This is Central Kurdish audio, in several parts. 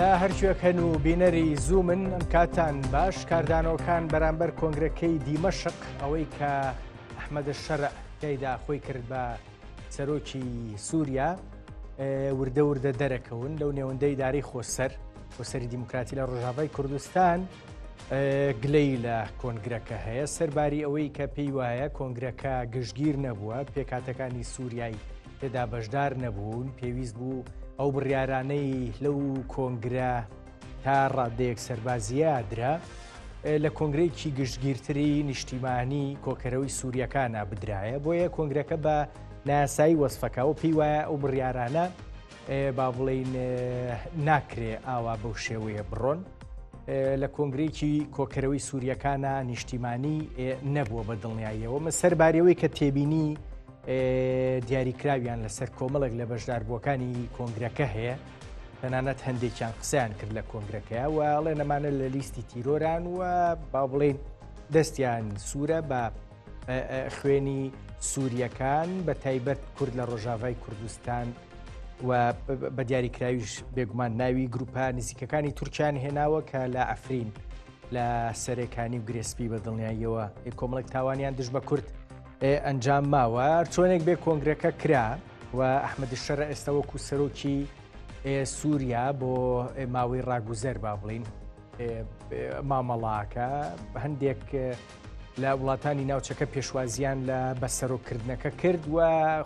لە هەرچێکەن و بینەری زوومن ئەم کاتان باش کاردانەوەکان بەرامبەر کۆنگرەکەی دیمەشق ئەوەی کە ئەحمەدە شەرع تێیدا خۆی کرد بە سەرۆکی سووریا وردە وردە دەرەکەون لەو نێوەندەی داری خۆسەری دیموکراتی لە ڕۆژاوای کوردستان گلەی لە کۆنگرەکە هەیە سەرباری ئەوەی کە پێی وایە کۆنگرەکە گشتگیر نەبووە پێکاتەکانی سووریایی تێدا بەشدار نەبوون پێویست بوو ئەو بڕیارانەی لەو کۆنگرە تا ڕادەیەک سەربازیە درا لە کۆنگرەیەکی گشتگیرتری نیشتیمانی کۆکەرەوەی سووریەکانە بدرایە بۆیە کۆنگرەکە بە ناسایی وەسفەکەەوە پێی وایە ئەو بڕیارانە با بڵین ناکرێ ئاوا بەو شێوەیە بڕۆن لە کۆنگرێکی کۆکەرەوەی سووریەکانە نیشتیمانی نەبووە بە دڵنیاییەوە مە سەربارەوەی کە تێبینی دیاریکراویان لەسەر کۆمەڵێک لە بەشداربووەکانی کۆنگرەکە هەیە تەنانەت هەندێکیان قسەیان کرد لە کۆنگرەکەیە و ئەڵێ نەمانە لە لیستی تیرۆران و با بڵێن دەستیان سوورە بە خوێنی سووریەکان بە تایبەت کورد لە ڕۆژاوای کوردستان و بە دیاریکراویش بێگومان ناوی گروپە نزیکەکانی تورکیان هێناوە کە لە ئەفرین لە سەرەکانی و گرێسپی بە دڵنیاییەوە کۆمەڵێک تاوانیان دژ بە کورد ئەنجام ماوە چۆنێک بێ کۆنگرەکە کرا و ئەحمەد شەرع ئێستا وەکو سەرۆکی سووریا بۆ ماوەی ڕاگوزەر با بڵین مامەڵاکە هەندێک لە وڵاتانی ناوچەکە پێشوازیان لە بەسەرۆکردنەکە کرد و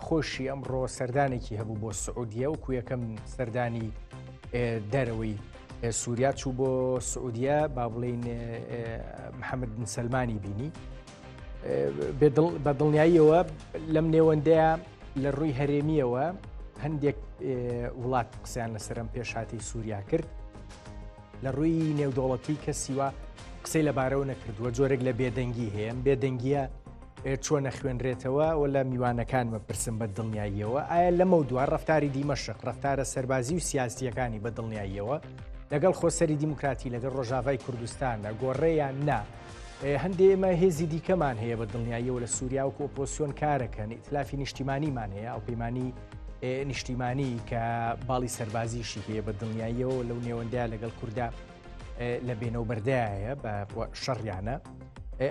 خۆشی ئەمڕۆ سەردانێکی هەبوو بۆ سعودیە وەکو یەکەم سەردانی دەرەوەی سووریا چوو بۆ سعودیە با بڵین محەممەد بن سەلمانی بینی بە دڵنیاییەوە لەم نێوەندەیە لە ڕووی هەرێمیەوە هەندێک وڵات قسەیان لەسەرم پێشهاتی سووریا کرد لە ڕووی نێودوڵەتی کەسیوە قسەی لەبارەوە نەکردووە جۆرێک لە بێدەنگی هەیە بێدەنگیە چۆنە خوێنرێتەوە و لە میوانەکانمە پرسم بە دڵنیاییەوە ئایا لەمە دووار ڕفتاری دیمەشق ڕفتارە سەربازی و سیاسیەکانی بە دڵنیاییەوە لەگەڵ خۆسەری دیموکراتی لەگەڵ ڕۆژاوای کوردستانە گۆڕێیان نا هەندێ ئێمە هێزی دیکەمان هەیە بە دڵنیاییەوە لە سووریا و ئۆپۆسیۆن کارەکەن ئیتلافی نیشتیمانیمان هەیە ئەو پەیمانی نیشتیمانی کە باڵی سەربازیشی هەیە بە دڵنیاییەوە لەو نێوەندەیە لەگەڵ کووردا لە بێنەوبەردایە بە شەڕیانە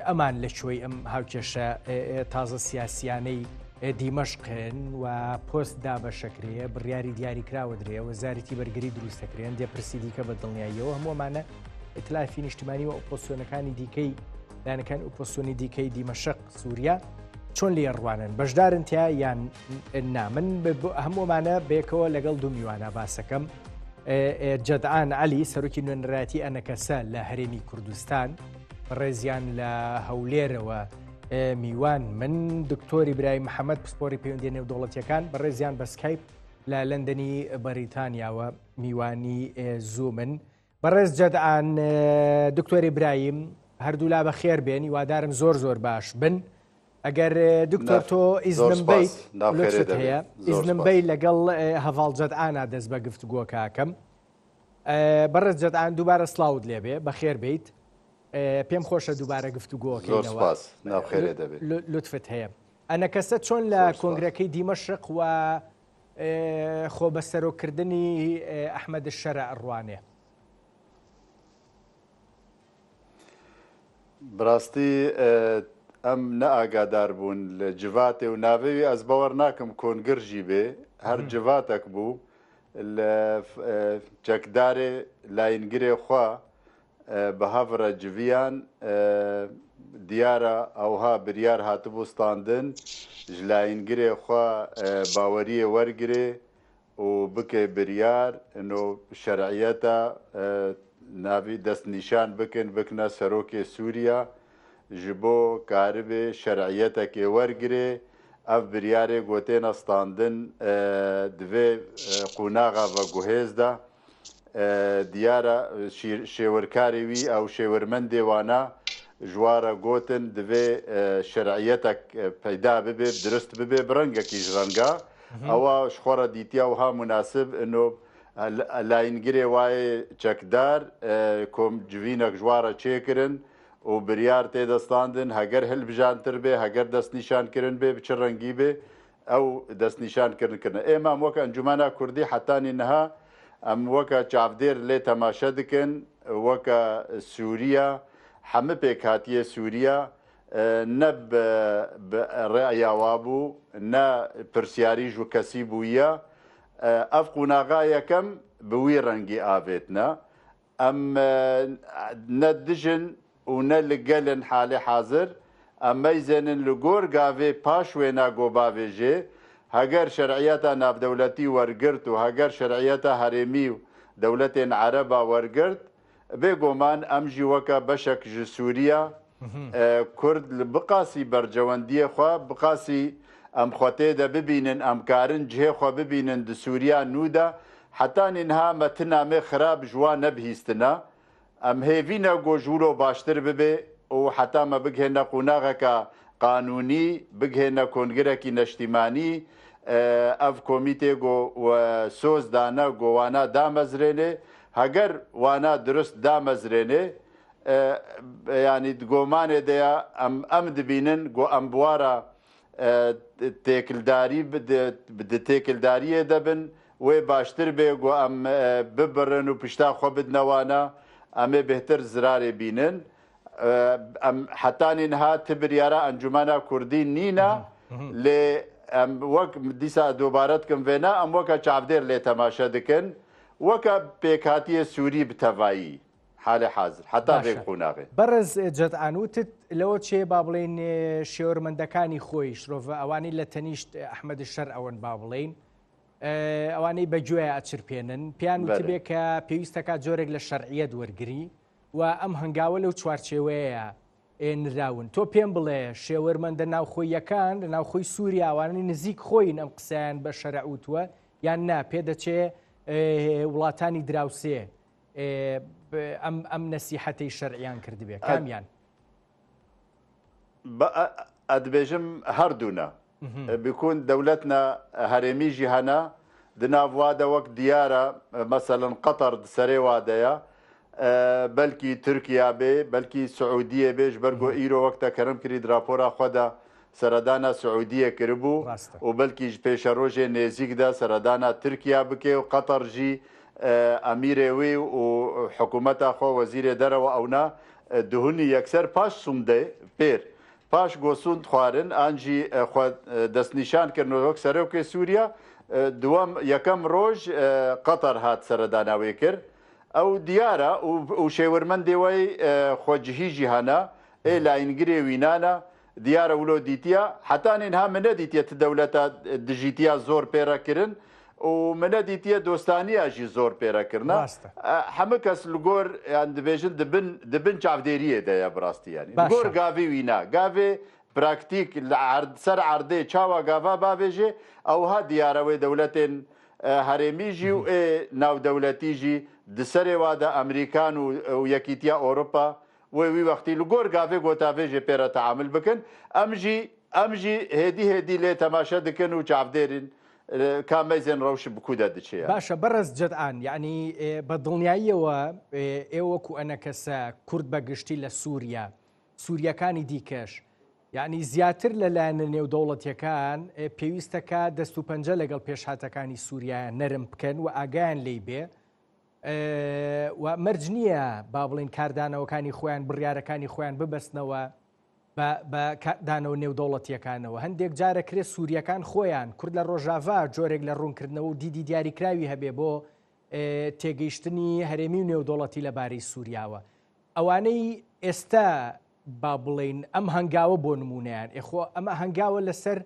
ئەمان لە کوێی ئەم هاوکێشە تازە سیاسیانەی دیمەشقن و پۆست دابەشەکرێ بڕیاری دیاریکراوە درێ وەزارەتی بەرگری دروستەکرێن دێپرسی دیکە بە دڵنیاییەوە هەمووەمانە ئیتلافی نیشتیمانی و ئۆپۆسیۆنەکانی دیکەی لایەنەکان ئۆپۆسیۆنی دیکەی دیمەشق سووریا چۆن لێڕوانن بەشدارن تیا یان نا من هەموومانە بێکەوە لەگەڵ دوو میوانە باسەکەم جەدعان عەلی سەرۆکی نوێنەرایەتی ئەنەکەسە لە هەرێمی کوردستان ڕێزیان لە هەولێرەوە میوان من دکتۆری برای محەممەد پسپۆری پەیوەندی نێودوڵەتیەکان بە ڕێزیان بە سکایپ لە لەندەنی بەریتانیاوە میوانی زوومن بەڕێز جەدعان دکتۆری برایم هەردوو لا بە خێر بێن هیوادارم زۆر زۆر باش بن ئەگەر دکتۆر تۆ ئیزنم بیت هەیە ئیزنم بی لەگەڵ هەڤاڵ جەدعانە دەست بە گفتوگۆ کاکەم بەڕێز جەدعان دووبارە سڵاوت لێبێ بە خێر بیت پێم خۆشە دووبارە گفتوگۆکەینەوە لوتفت هەیە ئەنەکەسە چۆن لە کۆنگرەکەی دیمەشق و خۆ بەسەرۆکردنی ئەحمەد شەرع ڕوانێ بڕاستی ئەم نەئاگادار بوون لە جڤاتێ و ناوێوی ئەس بەوەڕ ناکەم کۆنگرژی بێ هەر جڤاتێک بوو لە چەکدارێ لاینگرێ خوا بە هەڤرە جڤیان دیارە ئەوها بریار هاتبووستاندن ژ لاینگرێ خوا باوەریە وەرگرێ و بکە بریار شەرعیەتە ناوی دەستنیشان بکنە سەرۆکێ سووریا ji bo karibê şerعiyeteke wergirê ev biryarê gotêna standin divê qunaxa veguhêz de diyara şêwirkarê wî ew şêwirmendê wana ji ware gotin divê şerciyetek peyda bibe dirist bibe bi rengekî ji renga ewa ji xwe re dîtiya wiha munasib layîngirê wayê çekdar kom civînek ji ware çêkirin و بریار تێدەستاندن هەگەر هەلبژانتر بێ هەگەر دەستنیشانکردن بێ بچ ڕەنگی بێ ئەو دەستنیشانکردن ئێمە وەک ئەنجومانە کوردی حتانی نەها ئەم وەکە چاودێر لێ تەماشە دکن وەکە سووریا هەمە پێک هاتیە سووریا نە ڕێیاوا بوو نە پرسیاریش و کەسی بوویە ئەف قوناغا یەکەم بوی ڕەنگی ئاوێتنە ئەم نە دژن و نە لەگەلن حالێ حاضر ئەمەی زێنن لە گۆر گاوێ پاش وێنا گۆباوێژێ هەگەر شەرعیەتە ناودەولەتی وەرگرت و هەگەر شەرعیەتە هەرێمی و دەولەتێن عەرەبا وەرگرت بێگۆمان ئەمژی وەکە بەشێک ژ سووریا کورد بقاسی بەرجەوەندیە خوا بقاسی ئەم خۆتێدە ببینن ئەمکارن جهێ خۆ ببینن د سووریا نوودا حتا نینها مەتنامێ خراپ جوان نەبهیستنە ئەم هێڤینە گۆژورۆ باشتر ببێ و حتا مە بگهێنە قوناغەکە قانونی بگهێنە کۆنگرێکی نەشتیمانی ئەف کۆمیتێ سۆز دانە گۆوانە دامەزرێنێ هەگەر وانە درست دامەزرێنێ ینی گۆمانێ دەیە ئەم دبینن گۆ ئەم بوارە تێکلداریە دەبن وێ باشتر بێ گۆ ئەم ببڕن و پشتا خۆ بدنەوانە ئەمێ بهتر زرارێ بینن حتانینها تبریارە ئەنجومانە کوردی نینە لێ وەک دیسا دووبارەتکەم وێنە ئەم وەکە چاودێر لێ تەماشە دکن وەکە پێکهاتیە سووری بتەڤایی حالێ حاضر حتا بێ قوناغێ بەڕز جەتئانوتت لەوە چێ با بڵێن شێوەرمەندەکانی خۆی شرۆڤە ئەوانەی لە تەنیشت ئەحمەدی شەر ئەوەن با بڵێن ئەوانەی بەگوێ ئەچرپێنن پێیان وتبێ کە پێویستەکە جۆرێک لە شەرعیەت وەرگری و ئەم هەنگاوە لەو چوارچێوەیە نراون تۆ پێم بڵێ شێوەرمەندە ناوخۆیەکان لە ناوخۆی سووریاوانەی نزیک خۆین ئەم قسەیان بە شەرعوتوە یان نا پێدەچێ وڵاتانی دراوسێ ئەم نەسیحەتەی شەرعیان کردبێ کامیان ئەدبێژم هەردوونە بکون دەولەتنە هەرێمیژی هەنا دناوادە وەک دیارە مەسەلەن قەتەر سەرێ وادەیە بەلکی تورکیا بێ بەلکی سعودیە بێژ بەرگۆ ئیرۆ وەکتە کەرم کرید راپۆرا خۆدا سەردانە سعودیە کردبوو و بەلکیش پێشە ڕۆژێ نێزیکدا سەردانە تورکیا بکێ و قەتەرژی ئەمیرێوی و حکوومەتە خۆ وەزیرێ دەرەوە ئەونا دهونی یەکسەر پاش سومدە پێر پاش گۆسوند خوارن ئانجی دەستنیشان کردن وەک سەرۆکێ سووریا دووەم یەکەم ڕۆژ قەتەر هات سەرداناوی کرد ئەو دیارە و شێوەرمەندێوەی خۆجهیژی هەنا ئێ لاینگرێ وینانە دیارە ولۆ دیتە حتانین ها منە دیتە دەولەتە دژیتە زۆر پێرەکردن و منە دیتە دۆستانیاژی زۆر پێرەکردە هەموو کەس لەگۆر یان دەبێژن دبن چاودێریە دەیە بڕاستیانی گۆر گاوی وینا گاوێ پراکتیک لە سەر عردێ چاوە گاوا باێژێ ئەوها دیارەوەی دەولەتێن هەرێمیژی و ناودەولەتیژی دسەرێوادە ئەمریکان و یەکیتیا ئۆروپا وی وەختی لە گۆر گاوێ گۆتاێژێ پێرە تەعامل بکەن ئەمژی هێدی لێ تەماشە دکەن و چاودێرین کامەزێن ڕەوش بکوودە دچێت باشە بەڕز جەتئان یعنی بە دڵنیاییەوە ئێوەکو ئەنە کەسە کورد بەگشتی لە سووریا سووریەکانی دیکەش یعنی زیاتر لەلایەنە نێودەوڵەتیەکان پێویستەکە دەست و پەنجە لەگەڵ پێشهاتەکانی سووریایە نەرم بکەن و ئاگایان لێی بێ و مەرج نییە با بڵێن کاردانەوەکانی خۆیان بڕیارەکانی خۆیان ببەستنەوە بە دانەوە نێودەوڵەتیەکانەوە هەندێک جارە کرێ سووریەکان خۆیان کورد لە ڕۆژاوا جۆرێک لە ڕوونکردنەوە و دیدی دیاریکراوی هەبێ بۆ تێگەیشتنی هەرێمی و نێودەوڵەتی لەبارەی سووریاوە ئەوانەی ئێستا با بڵێن ئەم هەنگاوە بۆ نمونیان ئێخۆ ئەمە هەنگاوە لەسەر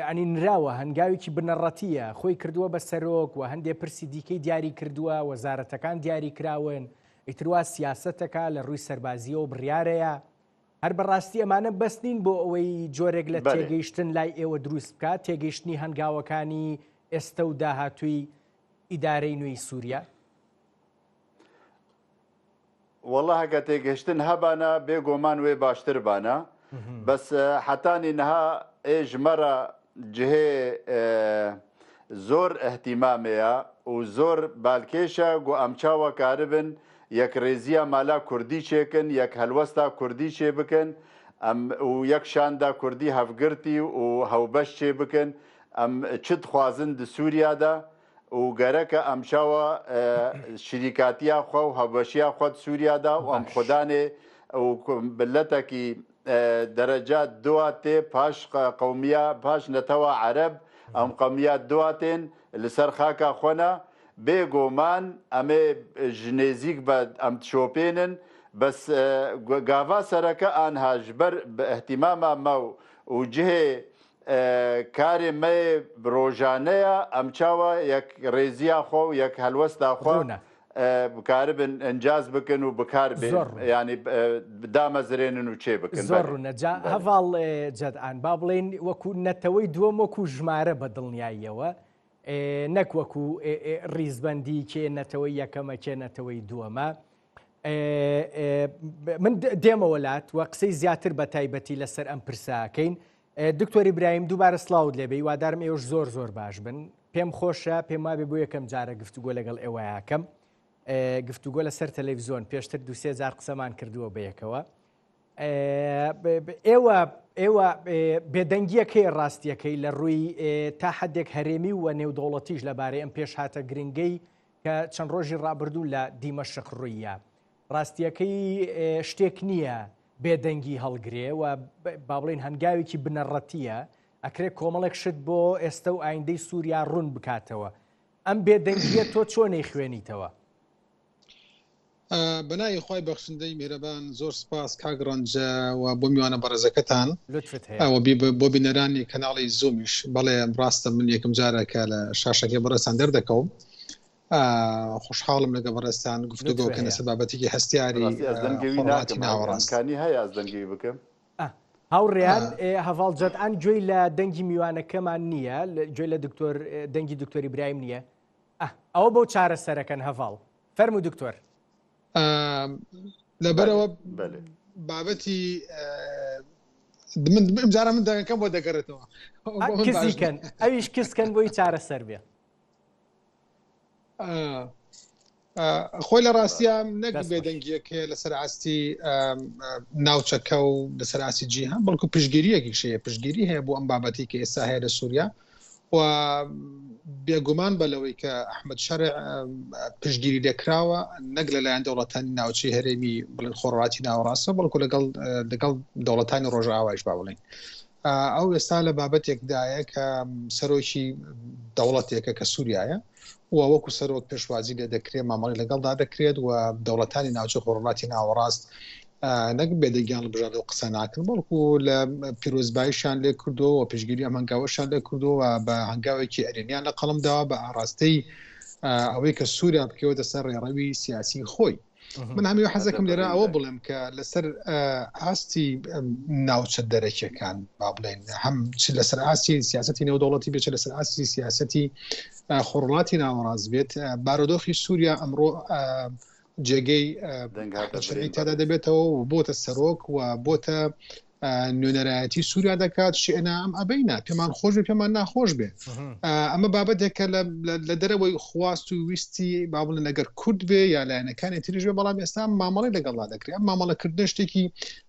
ئەنی نراوە هەنگاوێکی بنەڕەتیە خۆی کردووە بە سەرۆک و هەندێک پرسی دیکەی دیاری کردووە وەزارەتەکان دیاری کراون ئیتروا سیاسەتەکە لە ڕووی سەربازیەوە و بڕیارەیە هەر بەڕاستی ئەمانە بەستنین بۆ ئەوەی جۆرێک لە تێگەیشتن لای ئێوە دروست بکات تێگەیشتنی هەنگاوەکانی ئێستا و داهاتووی ئیدارەی نوێی سووریا وەڵا هەگە تێگەشتن هەبانە بێگۆمان وێ باشتر بانە بەس حتانی نەها ئێژمەرە جهێ زۆر ئەحتیمامەیە و زۆر بالکێشە گۆ ئەمچاوە کاربن یەک ڕێزیە مالا کوردی چێکن یەک هەلوەستا کوردی چێ بکەن و یەک شاندا کوردی هەفگرتی و هەوبەش چێ بکەن ئەم چت خوازن د سووریادا و گەرەکە ئەمشاوە شریکاتیا خوا و هەبەشیا خۆت سووریادا و ئەم خۆدانێ و بلەتێکی دەرەجات دواتێ پاش قەومیە پاش نەتەوە عەرەب ئەم قەومیات دواتێن لەسەر خاکە خۆنە بێگۆمان ئەمێ ژنێزیک بە ئەم شۆپێنن بەس گاوا سەرەکە ئانهاژ بەر بە احتیمامە مە و جهێ کارێ مە ڕۆژانەیە ئەم چاوە یەک ڕێزیە خۆ و یەک هەلوەستا خۆ بکاربن ئەنجاز بکەن و بکار بێ ینی دامەزرێنن و چێ بکەن زۆر ڕوونەجا هەڤاڵ جەدعان با بڵێن وەکو نەتەوەی دووەم وەکو ژمارە بە دڵنیاییەوە نەک وەکو ڕیزبەندی کێ نەتەوەی یەکەمە کێ نەتەوەی دووەمە من دێمە وڵات وە قسەی زیاتر بە تایبەتی لەسەر ئەم پرساکەین دکتۆر ئیبراهیم دووبارە سڵاوت لێبێ وادارم ئێوەش زۆر زۆر باش بن پێم خۆشە پێم وابێ بۆ یەکەم جارە گفتوگۆ لەگەڵ ئێوە یاکەم گفتوگۆ لەسەر تەلەڤیزۆن پێشتر دوسێ جار قسەمان کردووە بە یەکەوە ئێوە بێدەنگیەکەی ڕاستیەکەی لە ڕووی تا حدێک هەرێمی و نێودەوڵەتیش لەبارەی ئەم پێش هاتە گرنگەی کە چەند ڕۆژی ڕابردوو لە دیمەشق ڕوویە ڕاستیەکەی شتێک نییە بێدەنگی هەڵگرێ و با بڵێن هەنگاوێکی بنەڕەتیە ئەکرێت کۆمەڵێک شت بۆ ئێستا و ئایندەی سووریا ڕوون بکاتەوە ئەم بێدەنگیە تۆ چۆنەی خوێنیتەوە؟ بەنای خۆی بەخشندەی میهرەبان زۆر سپاس کاگڕەنجە و بۆ میوانە بەڕێزەکەتان بۆ بینەرانی کەناڵی زومیش بەڵێ ڕاستە من یەکەم جارێکە لە شاشەکەی بەڕێستان دەردەکەوم خوشحاڵم لەگە بەڕێستان گفتوگۆکە لەسەر بابەتێکی هەستیاری خۆڵاتی ناوەڕاستکانی هەیە ئەس دەنگی بکەم هاوڕێیان هەڤاڵ جەدعان گوێی لە دەنگی میوانەکەمان نییە گوێی لە دەنگی دکتۆر ئیبراهیم نییە ئەوە بەو چارەسەرەکەن هەڤاڵ فەرموو دکتۆر لەبەرەوە بابەتی ئەمجارە من دەنگەکەم بۆ دەگەڕێتەوە کەسیکەن ئەویش کەسکەن بۆی چارەسەر بێ خۆی لە ڕاستیە نەک بێدەنگیەکە لەسەر ئاستی ناوچەکە و لەسەر ئاسی جیهان بەڵکو پشتگیریەکی شەیە پشتگیری هەیە بۆ ئەم بابەتی کە ئێستا هەیە لە سووریا و بێگومان بەلەوەی کە ئەحمەد شەرع پشتگیری لێکراوە نەک لەلایەن دەوڵەتانی ناوچەی هەرێمی بڵێن خۆڕاتی ناوەڕاستە بەڵکو لەگەڵ دەوڵەتانی ڕۆژئاوایش با بڵێن ئەو ئێستا لە بابەتێکدایە کە سەرۆکی دەوڵەتێکە کە سووریایە و وەکو سەرۆک پێشوازی لێ دەکرێت مامەڵی لەگەڵدا دەکرێت و دەوڵەتانی ناوچە خۆڕاتی ناوەڕاست نەک بێدەگیان لە بژار و قسە ناکرد بەڵکو لە پیرۆزباییشان لێ کردو و پێشگیری ئەم هەنگاوەشان لێ کردو و بە هەنگاوێکی ئەرێنیان لە قەڵمداوە بە ئاڕاستەی ئەوەی کە سووریا بکەوێتە سەر ڕێڕەوی سیاسی خۆی من هەمیوە حەزەکەم لێرە ئەوە بڵێم کە لەسەر ئاستی ناوچە دەرەکیەکان با بڵێن هەم لەسەر ئاستی سیاسەتی نێودەوڵەتی بێت لەسەر ئاستی سیاسەتی خۆڕاتی ناوەڕاست بێت بارودۆخی سووریا ئەمڕۆ جێگەی شەرعی تادا دەبێتەوە و بۆتە سەرۆک و بۆتە نوێنەرایەتی سووریا دەکات شئنا ئەم ئەبەینە پێمان خۆش بێ پێمان ناخۆش بێ ئەمە بابەتێکە لە دەرەوەی خواست و ویستی با بڵێن ئەگەر کورد بێ یا لایەنەکانی تریژ بێ بەڵام ئێستا مامەڵی لەگەڵا دەکرێت ئەم مامەڵەکردن شتێکی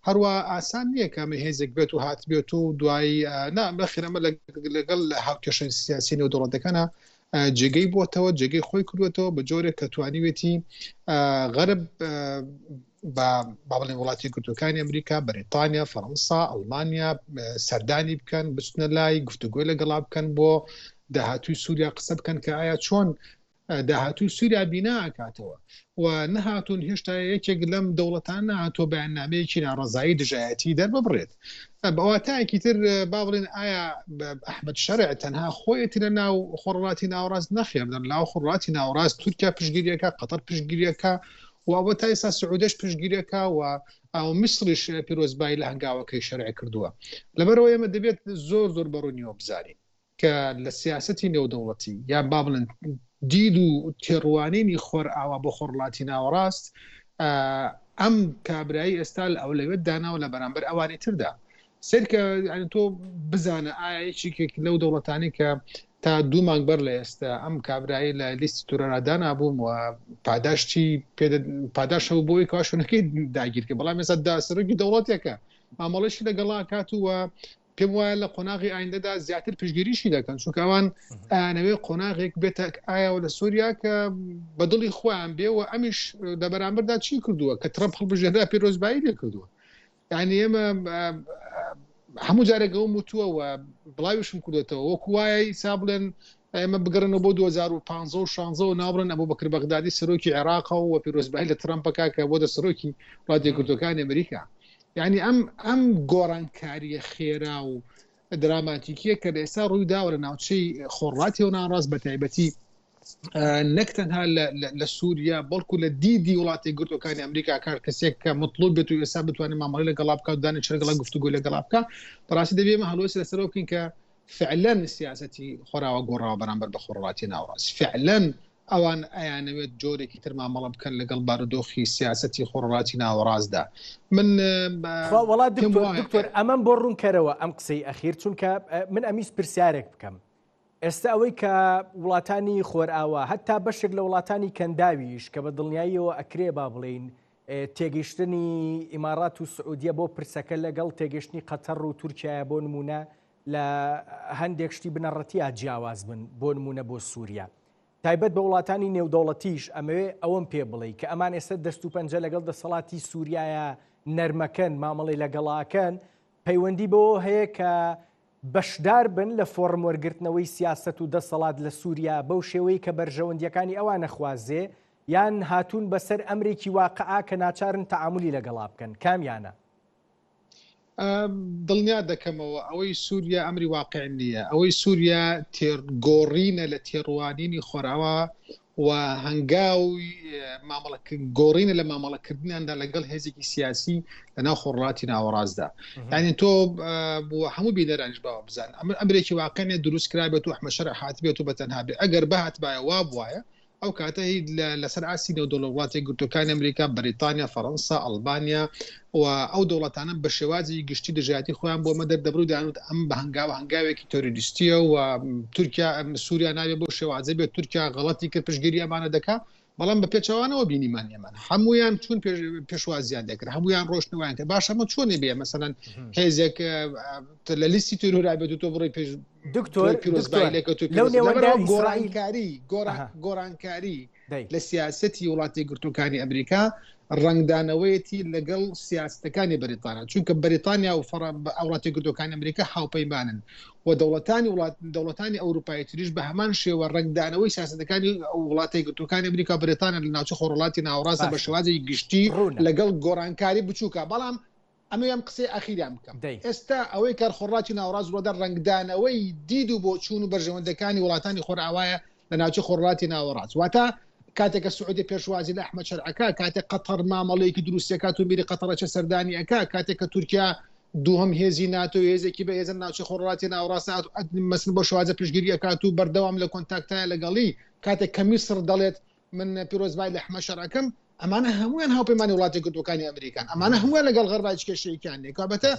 هەروە ئاسان نییە کە ئەمە هێزێک بێت و هات بێت و دوایی بەخێر ئەمە لەگەڵ هاوکێشەی سیاسی نێودەوڵەتەکانە جێگەی بۆتەوە جێگەی خۆی کردوێتەوە بە جۆرێک کە توانیوێتی غەرب با بڵێن وڵاتی یەکگرتووەکانی ئەمریکا بەریتانیا فەڕەنسا ئەڵمانیا سەردانی بکەن بچنە لای گفتوگۆی لەگەڵا بکەن بۆ داهاتووی سووریا قسە بکەن کە ئایا چۆن داهاتووی سووریا بینا ئاکاتەوە و نەهاتوون هێشتا یەکێک لەم دەوڵەتان نهاتۆ بەیاننامەیەکی ناڕەزایی دژایەتی دەرببڕێت بەواتایەکی تر با بڵێن ئایا ئەحمەد شەرع تەنها خۆیەتی لە ناو خۆڕاتی ناوەڕاست نەخێر لە ناو خۆڕاتی ناوەڕاست تورکیا پشتگیریەکە قەتەر پشتگیریەکە و ئەوە تا ئێستا سعودەش پشتگیریەکە و ئەو میسریش پیرۆزبایی لە هەنگاوەکەی شەرع کردووە لەبەرەوە ئێمە دەبێت زۆر زۆر بەڕوونیەوە بزانین کە لە سیاسەتی نێودەوڵەتی یا با بڵێن دید و تێڕوانینی خۆر ئاوا بۆ خۆڕاتی ناوەڕاست ئەم کابرایی ئێستا لە ئەولەوێت داناوە لە بەرامبەر ئەوانی تردا سەرکە تۆ بزانە ئایا یەکێک لەو دەوڵەتانی کە تا 2 مانگ بەر لە ئێستا ئەم کابرایی لە لیستی تورەرادانا بووم و پاداشەوە بۆی کاشونەکەی داگیرکە بەڵام ێستا داسەرۆکی دەوڵەتێکە مامەڵەشی لەگەڵا کات و پێم وایە لە قۆناغی ئایندەدا زیاتر پشتگیریشی دەکەن چونکە ئەوان ئەنەوێ قۆناغێک بێتە ئایاوە لە سووریا کە بەدڵی خۆیان بێەوە ئەمیش لە بەرامبەردا چی کردووە کە ترەمپ هەڵبژێنرا پیرۆزبایی لێ کردووە یعنی ئێمە هەموو جارێکەوە وتووەوە بڵاویشم کردێتەوە وەکو وایە ئیسا بڵێن ئێمە بگەڕنەوە بۆ 2015 و 16 ناوڕن ئەبوو بەکر بەغدادی سەرۆکی عێراق و پیرۆزبایی لە ترەمپەکە کە بۆ دە سەرۆکی وڵاتی یەکگرتووەکانی ئەمریکا یعنی ئەم گۆڕانکاریە خێرا و دراماتیکیە کە لە ئێستا ڕووی داوە لە ناوچەی خۆڕاتی و ناڕاست بە تایبەتی نەک تەنها لە سووریا بەڵکو لە دیدی وڵاتی یەکگرتووەکانی ئەمریکا کار کەسێک کە مطلوب بێت و ئێستا بتوانێت مامەڵەی لەگەڵا بکات و دانیشتن لەگەڵا گفتوگۆ لەگەڵا بکات بەڕاستی دەبێت ئێمە هەڵوێستی لەسەرەوە بکەین کە فعلا سیاسەتی خۆراوە گۆڕاوە بەرامبەر بە خۆڕاتی ناوەڕاست فعلا ئەوان ئەیانەوێت جۆرێکی تر مامەڵە بکەن لەگەڵ بارودۆخی سیاسەتی خۆڕاتی ناوەڕاستدا من وڵات دکتۆر ئەمەم بۆ ڕوونکەرەوە ئەم قسەی ئەخیر چونکە من ئەمیس پرسیارێک بکەم ئێستا ئەوەی کە وڵاتانی خۆرئاوا هەتا بەشێک لە وڵاتانی کەنداویش کە بە دڵنیاییەوە ئەکرێ با بڵین تێگەیشتنی ئیمارات و سعودیە بۆ پرسەکە لەگەڵ تێگەشتنی قەتەر و تورکیایە بۆ نمونە لە هەندێک شتی بنەڕەتیە جیاواز بن بۆ نمونە بۆ سووریا تایبەت بە وڵاتانی نێودەوڵەتیش ئەمەوێ ئەوەم پێ بڵێ کە ئەمان ئێستا دەست و پەنجە لەگەڵ دەسەڵاتی سووریایە نەرمەکەن مامەڵی لەگەڵاکەن پەیوەندی بۆ هەیە کە بەشدار بن لە فۆرم وەرگرتنەوەی سیاست و دەسەڵات لە سووریا بەو شێوەی کە بەرژەوەندیەکانی ئەوان نەخوازێ یان هاتوون بەسەر ئەمریکی واقعا کە ناچارن تەعاملی لەگەڵا بکەن کامیانە دڵنیا دەکەمەوە ئەوەی سووریا ئەمری واقع نییە ئەوەی سووریا گۆڕینە لە تێڕوانینی خۆراوە و هەنگاوی گۆڕینە لە مامەڵەکردنیاندا لەگەڵ هێزێکی سیاسی لەناو خۆڕاتی ناوەڕاستدا یعنی تۆ بۆ هەموو بینەرانیش باوە بزان ئەمرێکی واقعێ دروست کرابێت و ئەحمەد شەرع هاتبێت و بەتەنها بێت ئەگەر بەهاتبایە وا بواە ئەو کاتە لەسەر ئاسی نێودەوڵەتی یەکگرتووەکانی ئەمریکا بریتانیا فەڕەنسا ئەڵبانیا و ئەو دەوڵەتانە بە شێوازی گشتی دژایەتی خۆیان بۆ مەدەر دەبڕ و دەیانوت ئەم بە هەنگاوێکی تۆریستیە و تورکیا سووریا نابێت بۆ شێوازە بێت تورکیا غەڵەتی کرد پشتگیری ئەمانە دەکات بەڵام بە پێچەوانەوە بینیمان ئێمە هەمویان چون پێشوازیان دەکرد هەمویان ڕۆشنەوەیان کە باش ئەمە چۆنێ بێ مەسەڵەن هێزێک لە لیستی تۆرۆرای بێت و تۆ بڕی پێش دکتۆر گۆڕانکاری لە سیاسەتی وڵاتی یەکگرتووەکانی ئەمریکا ڕنگدانەوەیەتی لەگەڵ سیاستەکانی بەریتانیا چونکە بەریتانیا و وڵاتی یەکگرتووەکانی ئەمریکا هاوپەیمانن و دەوڵەتانی ئەوروپای تریش بە هەمان شێوە ڕنگدانەوەی سیاستەکانی وڵاتی یەکگرتووەکانی ئەمریکا بەریتانیا لە ناوچە خۆرهەڵاتی ناوەڕاستە بە شێوازی گشتی لەگەڵ گۆڕانکاری بچووکە بەڵام ئەمەیان قسەی ئەخیریان بکەم ئێستا ئەوەی کار خۆڕاتی ناوەڕاست ڕۆدە ڕنگدانەوەی دید و بۆ چوون و بەرژەوەندەکانی وڵاتانی خۆرئاوایە لە ناوچە خۆڕاتی ناوەڕاست واتە کاتێکە سعودی پێشوازی لە ئەحمەد شەرعەکە کاتێک قەتەر مامەڵەیەکی دروستیەکات و میری قەتەرەچە سەردانی ئەکا کاتێککە تورکیا دووهەم هێزی ناتۆ هێزێکی بە هێزن ناوچە خۆڕاتی ناوەڕاست مەسن بۆ شوازە پشتگیری ئەکات و بەردەوام لە کۆنتاکتایە لەگەڵی کاتێک کە میسر دەڵێت من پیرۆزبای لە ئەحمەد شەرعەکەم ئەمانە هەمویان هاوپەیمانی وڵاتی یەکگرتووەکانی ئەمریکان ئەمانە هەمووان لەگەڵ غەربای کێشەیەکیان کابەتە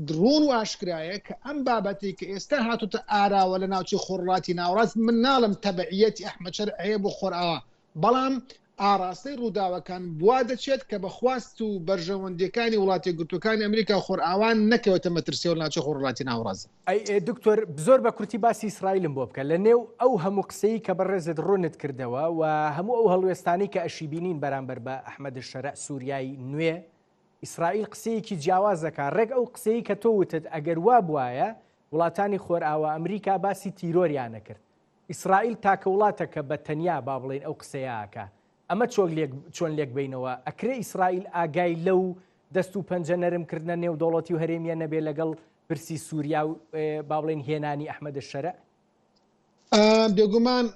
درۆن و ئاشکرایە کە ئەم بابەتی کە ئێستا هاتوتە ئاراوە لە ناوچی خۆڕاتی ناوەڕاست من ناڵم تەبعیەتی ئەحمەد شەرع هەیە بۆ خۆرئاوا بەڵام ئاراستەی ڕووداوەکان بوا دەچێت کە بەخواست و بەرژەوەندەکانی وڵاتی یەکگرتووەکانی ئەمریکا خۆرئاوان نەکەوێتە مەترسیەوە لە ناوچە خۆڕاتی ناوەڕاست دکتۆر زۆر بە کورتی باسی ئیسرائیلم بۆ بکە لە نێو ئەو هەموو قسەی کە بەڕێزت ڕوونت کردەوە و هەموو ئەو هەڵوێستانی کە ئەشی بینین بەرامبەر بە ئەحمەد شەرع سووریایی نوێ ئیسرائیل قسەیەکی جیاواز دەکات ڕێک ئەو قسەی کە تۆ وتت ئەگەر وا بواە وڵاتانی خۆرئاوا ئەمریکا باسی تیرۆریان نەکرد ئیسرائیل تاکە وڵاتەکە بە تەنیا با بڵێن ئەو قسەیەکە ئەمە چۆن لێک بینەوە ئەکرێ ئیسرائیل ئاگای لەو دەست و پەنجە نەرمکردنە نێودەوڵەتی و هەرێمیە نەبێ لەگەڵ پرسی سووریا و با بڵێن هێنانی ئەحمەد شەرع بێگومان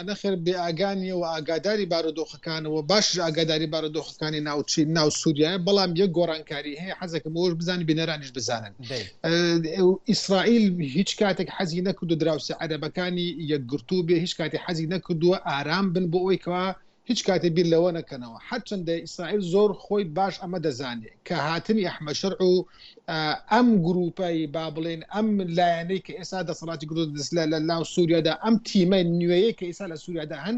نەخێر بێ ئاگانیە و ئاگاداری بارودۆخەکانەوە باش ئاگاداری بارودۆخەکانی ناو سووریایە بەڵام یەک گۆڕانکاری هەیە حەزەکەم ئەوش بزانین بینەرانیش بزانن ئیسرائیل هیچ کاتێک حەزی نەکردو دراوسە عەرەبەکانی یەکگرتوو بێ هیچ کاتی حەزی نەکردووە ئارام بن بۆ ئەوەی کەوا هیچ کاتێ بیر لەوە نەکەنەوە هەرچەندە ئیسرائیل زۆر خۆی باش ئەمە دەزانێت کە هاتنی ئەحمەد شەرع و ئەم گروپی با بڵێن ئەم لایەنەی کە ئێستا دەسەڵاتی گرت لە ناو سووریادا ئەم تیمە نوێیە کە ئێستا لە سووریادا هەن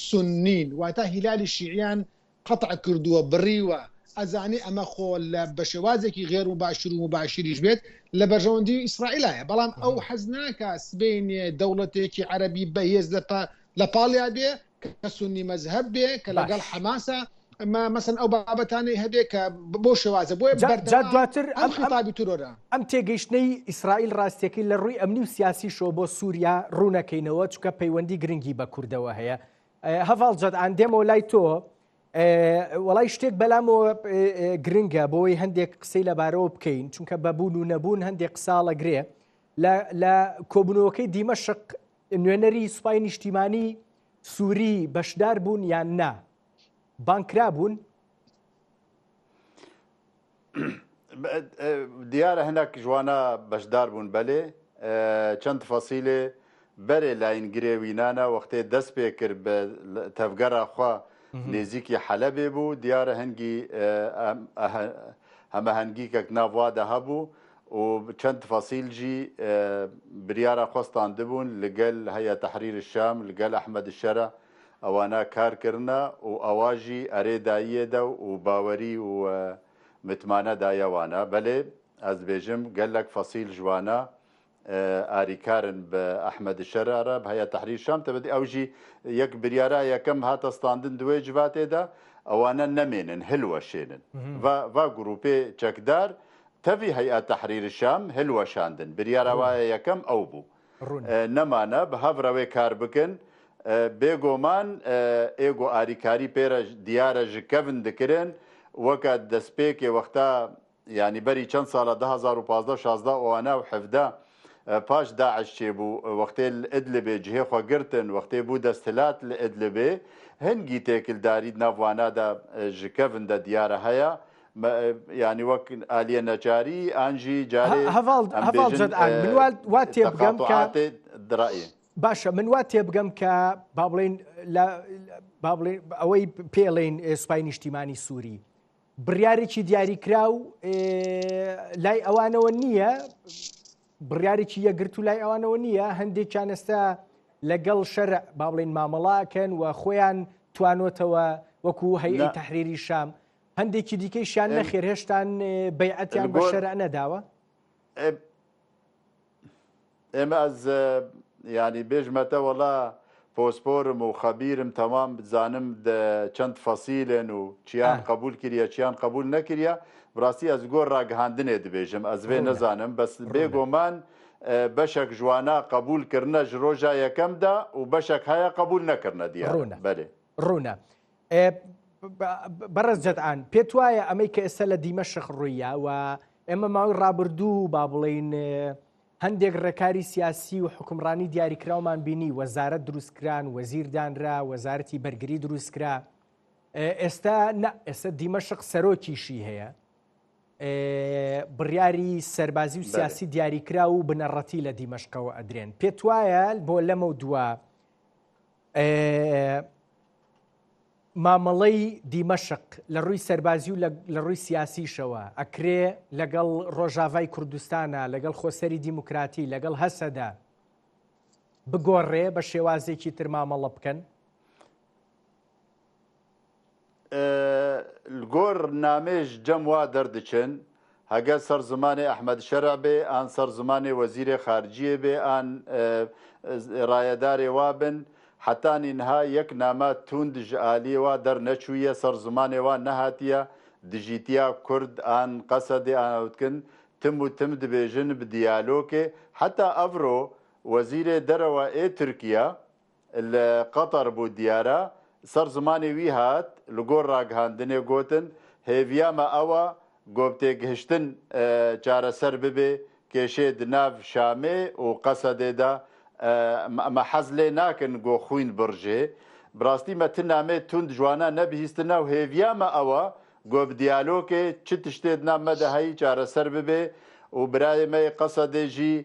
سنین واتە هیلالی شیعیان قەتع کردووە بڕیوە ئەزانێ ئەمە خۆ بە شێوازێکی غێر مباشر و مباشریش بێت لە بەرژەوەندی ئیسرائیلایە بەڵام ئەو حەز ناکە سبەینێ دەوڵەتێکی عەرەبی بەهێز لە پاڵیا بێ کە سونی مەزهەب بێ کە لەگەڵ حەماسە مەسەن ئەو بابەتانەی هەبێ کە بۆ شێوازە بۆیە دواتر ئەم خطابی تورۆرە ئەم تێگەیشتنەی ئیسرائیل ڕاستیەکەی لە ڕووی ئەمنی و سیاسیشەوە بۆ سووریا ڕوونەکەینەوە چکە پەیوەندی گرنگی بە کوردەوە هەیە هەڤاڵ جەدعان دێمەوە لای تۆ وەڵای شتێک بەلامەوە گرنگە بۆی هەندێک قسەی لەبارەوە بکەین چونکە بەبوون و نەبوون هەندێک قساڵەگرێ لە کۆبوونەوەکەی دیمەشق نوێنەری سوپای نیشتیمانی سووری بەشدار بوون یان نا بانکرا بوون دیارە هەناک جوانە بەشدار بوون بەلێ چەند فەسیلێ بەرێ لاینگرێوینانە وەختێ دەست پێ کرد بە تەفگەرە خوا نێزیکی حەلەبێ بوو دیارە هەنگی هەمە هەنگیکەک ناوادە هەبوو و چەند فەسیلجی بریارە خۆستان دەبوون لەگەل هەیە تەحریر الشام لەگەل ئەحمەد الشەرە ئەوانە کارکردنە و ئەواژی ئەرێداییەدا و باوەری و متمانەدایەوانە بەلێ ئەس بێژم گەلک فەسیل جوانە ئاریکارن بە ئەحمەد شەرارە هەیە تەحریر شام تەبەدی ئەوژی یەک بریارە یەکەم هاتەستاندن دوێ جواتێدا ئەوانە نەمێنن هلوەشێنن ڤ گروپێ چەکدار تەوی هەیە تەحریر شام هلوەشاندن بریارە وایە یەکەم ئەو بوو نەمانە بە هەڤڕەوەی کار بکەن بێگۆمان ئێگۆ ئاریکاری پێرە دیارە ژکەون دکرن وەکە دەستپێکێ وەختا ینی بەری چەند ساڵە 2015 ئەوانە و حەفدا پاش داعش چێ بوو وەختێ ئیدلبێ جهێ خۆ گرتن وەختێ بوو دەستهلات لە ئیدلبێ هەنگی تێکلداریت ناوانادا ژکەوندە دیارە هەیە ینی وەک ئالیە نەجاری ئانژی جارێ وا تێبگەم کە درائێ باشە من وا تێبگەم کە با بڵێن ئەوەی پێڵێن سوپای نیشتیمانی سووری بڕیارێکی دیاریکرا و لای ئەوانەوە نییە بڕیارێکی یەگرت و لای ئەوانەوە نییە هەندێکیان ئێستا لەگەڵ شەرع با بڵێن مامەڵاکەن و خۆیان توانۆتەوە وەکو هەیئەی تەحریری شام هەندێکی دیکەیشیان نەخێر هێشتان بەیعەتیان بە شەرع نەداوە ئێمە ئەز ینی بێژمەتە وەڵا پۆسپۆرم و خەبیرم تەمام بزانم چەند فەسیلێن و چیان قبول کردە چیان قبول نەکردە بڕاستی ئەس گۆر ڕاگەهاندنێ دەبێژم ئەزێ نەزانم بەس بێگۆمان بەشێک جوانە قبولکردنە ژ ڕۆژە یەکەمدا و بەشێک هەیە قبول نەکردنە دیار بەێ ڕوونە بەڕێز جەدعان پێت وایە ئەمەی کە ئێستا لە دیمەشق ڕوویە و ئێمە ماوەی ڕابردوو با بڵێن هەندێک ڕێکاری سیاسی و حکومڕانی دیاریکراومان بینی وەزارەت دروستکران وەزیردانرا وەزارەتی بەرگری دروستکرا ئێستا دیمەشق سەرۆکیشی هەیە بڕیاری سەربازی و سیاسی دیاریکرا و بنەڕەتی لە دیمەشقەوە ئەدرێن پێت وایە بۆ لەمە دووە مامەڵەی دیمەشق لە ڕووی سەربازی و لە ڕووی سیاسیشەوە ئەکرێ لەگەڵ ڕۆژاوای کوردستانە لەگەڵ خۆسەری دیموکراتی لەگەڵ هەسەدا بگۆڕێ بە شێوازێکی تر مامەڵە بکەن گۆر نامێژ جەم وا دەردەچن هەگە سەر زمانی ئەحمەد شەرع بێ ئان سەر زمانی وەزیرێ خارجیە بێ ئان ڕایەدارێ وا بن حتانی نها یەک نامە تون دژعالیەوە دەرنەچوویە سەر زمانێوە نەهاتیە دژیتیا کورد ئان قەسەدێ ئاوتکن تم و تم دبێژن بدیالۆکێ حتا ئەڤڕۆ وەزیرێ دەرەوە تورکیا لە قەتەر بوو دیارە سەر زمانی وی هات لە گۆڕ ڕاگەهاندنێ گوتن هێڤیامە ئەوە گۆبتێگەهشتن چارەسەر ببێ کێشێ دناو شامێ و قەسەدێدا ئەمە حەز لێ ناکەن گۆ خوین بڕژێ بڕاستی مەتن نامێت تون جوانە نەبیستنە و هێڤیامە ئەوە گۆ دیالۆکێ چ تشتێت نامەدە هەی چارەسەر ببێ و برایمەی قەسەدێژی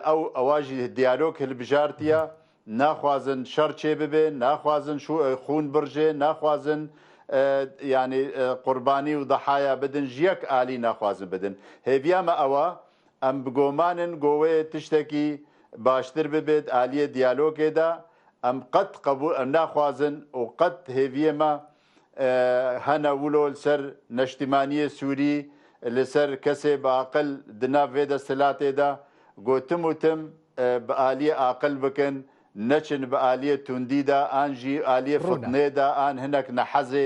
ئەو ئەواژی دیالۆک هەلبژارتیە ناخوازن شەر چێ ببێ ناخوازن خون بڕژێ ناخوازن ینی قوربانی و دەحایە بدن ژیەک ئالی ناخوازن بدن هێڤیامە ئەوە ئەم بگۆمانن گۆوەیە تشتێکی باشتر ببێت ئالیە دیالۆکێدا ئەم قەت قبول ئەم ناخوازن و قەت هێڤیەمە هەنە ولۆ سەر نەشتیمانی سووری لەسەر کەسێ بەعقل دناڤێ دەستەلاتێدا گوتم وتم بە ئالیە عاقل بکەن نەچن بە ئالیە توندیدا ئانژی ئالیە فتنێدا ئان هەنێک نەحەزێ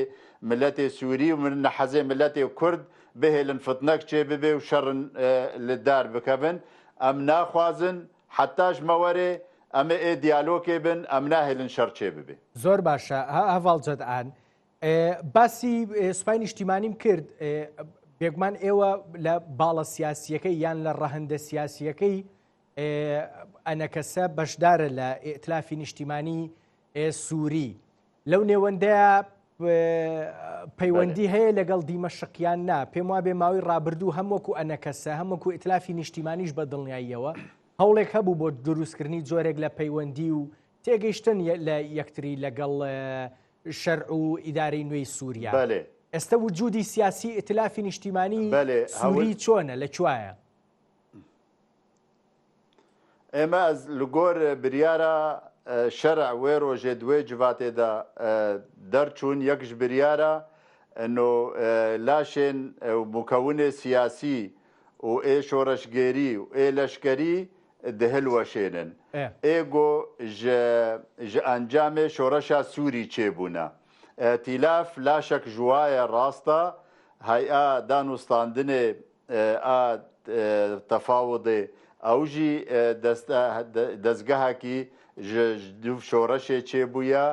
ملەتێ سووری و من نەحەزێ ملەتێ کورد بهێلن فتنەک چێ ببێ و شەڕن لەدار بکەبن ئەم ناخوازن حتاش مەوەرێ ئەمە ئێ دیالۆکێ بن ئەم ناهێلن شەڕ چێ ببێ. زۆر باشە هەڤاڵجەدئان باسی سوپای نیشتیمانیم کرد بێگومان ئێوە لە باڵە سیاسیەکەی یان لە ڕەهەندە سیاسیەکەی ئەنەکەسە بەشدارە لە ئێتلافی نیشتیمانی سووری لەو نێوەندەیە پەیوەندی هەیە لەگەڵ دیمەشقیان نا پێم وابێ ماوەی ڕابردوو هەموەکو ئەنەکەسە هەموەکو ئێتلافی نیشتیمانیش بە دڵنیاییەوە هەوڵێک هەبوو بۆ دروستکردنی جۆرێک لە پەیوەندی و تێگەیشتن لە یەکتری لەگەڵ شەرع و ئیدارەی نوێی سووریا ئێستا وجودی سیاسی ئێتلافی نیشتیمانی سووری چۆنە لەکوایە؟ ئێمە لە گۆر بریارە شەرع وێ ڕۆژێ دوێ جواتێدا دەرچوون یەکش بریارە لاشێن مکەونێ سیاسی و ئێ شۆڕەشگێری و ئێ لەشکەری دهلوەشێنن ئێگۆ ژە ئەنجامێ شۆڕەشا سووری چێبوونە تیلاف لاشەک ژوایە ڕاستە هەیئا دانوستاندنێ تەفاوضێ ئەوژی دەستگەهاکی دوو شۆڕەشێ چێبووە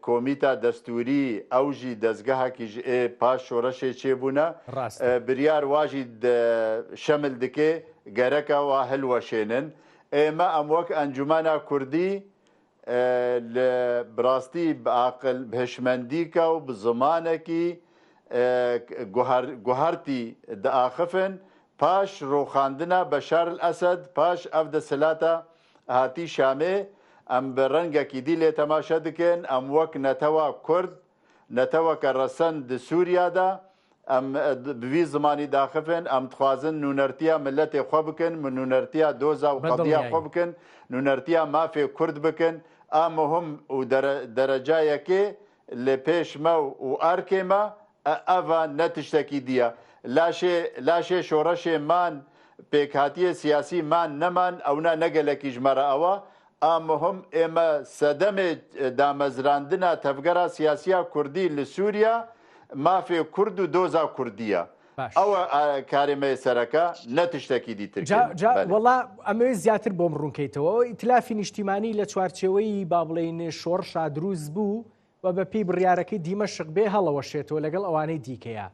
کۆمیتا دەستوری ئەوژی دەستگەهاکی پاش شۆڕەشێ چێبوونە بریار واژی شەمل دکێ گەرەکەوە هەلوەشێنن ئێمە ئەم وەک ئەنجومانە کوردی لە بڕاستی بەعقل بهێشمەندیکە و بزمانێکی گوهارتی دائاخفن پاش ڕۆخاندنە بەشار ئەسەد پاش ئەف دەسەلاتە هاتی شامێ ئەم بە ڕەنگەکی دی لێ تەماشە دکەن ئەم وەک نەتەوە کورد نەتەوەکە ڕەسەند سووریادا ئەم بوی زمانی داخفن ئەم دخوازن نونەرتیا ملەتێ خۆ بکەن من نونەرتیا دۆزا و قەدیا خۆ بکەن نونەرتیا مافێ کورد بکەن ئامهم و دەرەجایەکێ لە پێشمە و ئارکێمە ئەڤە نەتشتێکی دیە لاشێ شۆڕەشێ مان پێکهاتیە سیاسی مان نەمان ئەونا نەگەلێکی ژمەرە ئەوە ئامهم ئێمە سەدەمێ دامەزراندنە تەفگەرە سیاسیا کوردی لە سووریا مافێ کورد و دۆزا کوردیە ئەوە کارێمەی سەرەکە نەتشتێکی دیتر وەڵا ئەمەوێ زیاتر بۆم ڕوونکەیتەوە ئیتلافی نیشتیمانی لە چوارچێوەی با بڵێن شۆڕشا دروست بوو و بە پێی بڕیارەکەی دیمەشق بێ هەڵەوەشێتەوە لەگەڵ ئەوانەی دیکەیە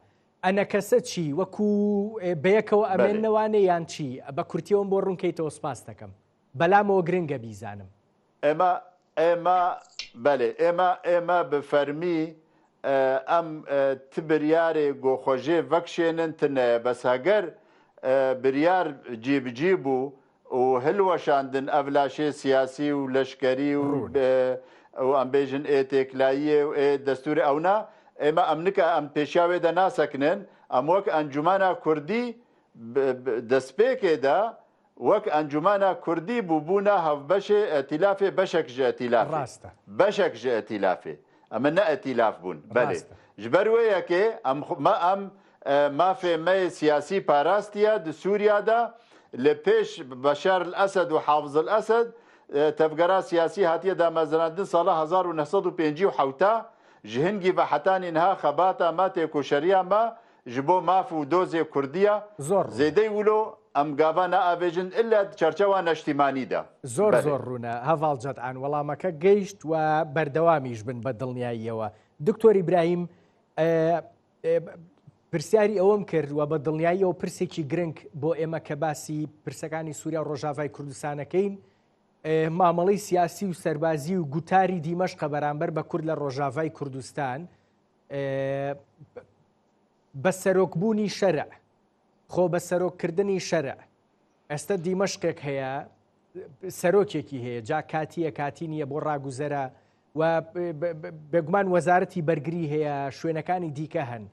ئەنەکەسە چی وەکو بەیەکەوە ئەمێننەوانێ یان چی بە کورتیەوەم بۆ ڕوونکەیتەوە سپاس دەکەم بەلامەوە گرنگە بیزانم ئێمە بفەرمی ئەم بریارێ گۆخۆژێ vەکشێنن تنەیە بەسەگەر بریار جێبجێ بوو و هەلوەشاندن ئەڤلاشێ سیاسی و لەشکەری و ئەمبێژن ئێتێکلاییە و دەستوری ئەونا ئێمە ئەمنکە ئەم پێشاوێدا ناسەکنن ئەم وەک ئەنجومانە کوردی دەستپێکێدا وەک ئەنجومانە کوردی بووبوونە هەڤبەشێ ئەتیلافێ بەشێک ژە ئەتیلاف بەشێک ژە ئەتیلافێ ئەمە نە ئەتیلاف بوون بەێ ژبەر وەیەکێ ئەم مافێمەی سیاسی پاراستیە د سووریادا لە پێش بەشار ئەسەد و حافظ ئەسەد تەفگەرا سیاسی هاتیە دامەزراندن ساڵە 1950 ji hingî ve hetanên ha xebata me têkoşeriya me ji bo maf û dozê Kurdiya zêdey wilo em gava neavêjin illa çerçewa neştîmanî de. Zor zor rûne hevalcet'an welameke geyşt we berdewamî bin be dilniyayîewe. Doktor İbrahîm pirsyarî ewem kir we be dilniyayî pirsekî giring bo ême ke basî pirsekanî Sûriya Rojavayê Kurdistanekeyîn مامەڵەی سیاسی و سەربازی و گوتاری دیمەشقە بەرامبەر بە کورد لە ڕۆژاڤای کوردستان بە سەرۆکبوونی شەرع خۆ بە سەرۆککردنی شەرع ئێستا دیمەشقێک هەیە سەرۆکێکی هەیە جا کاتیە کاتی نییە بۆ ڕاگوزەرە و بێگومان وەزارەتی بەرگری هەیە شوێنەکانی دیکە هەن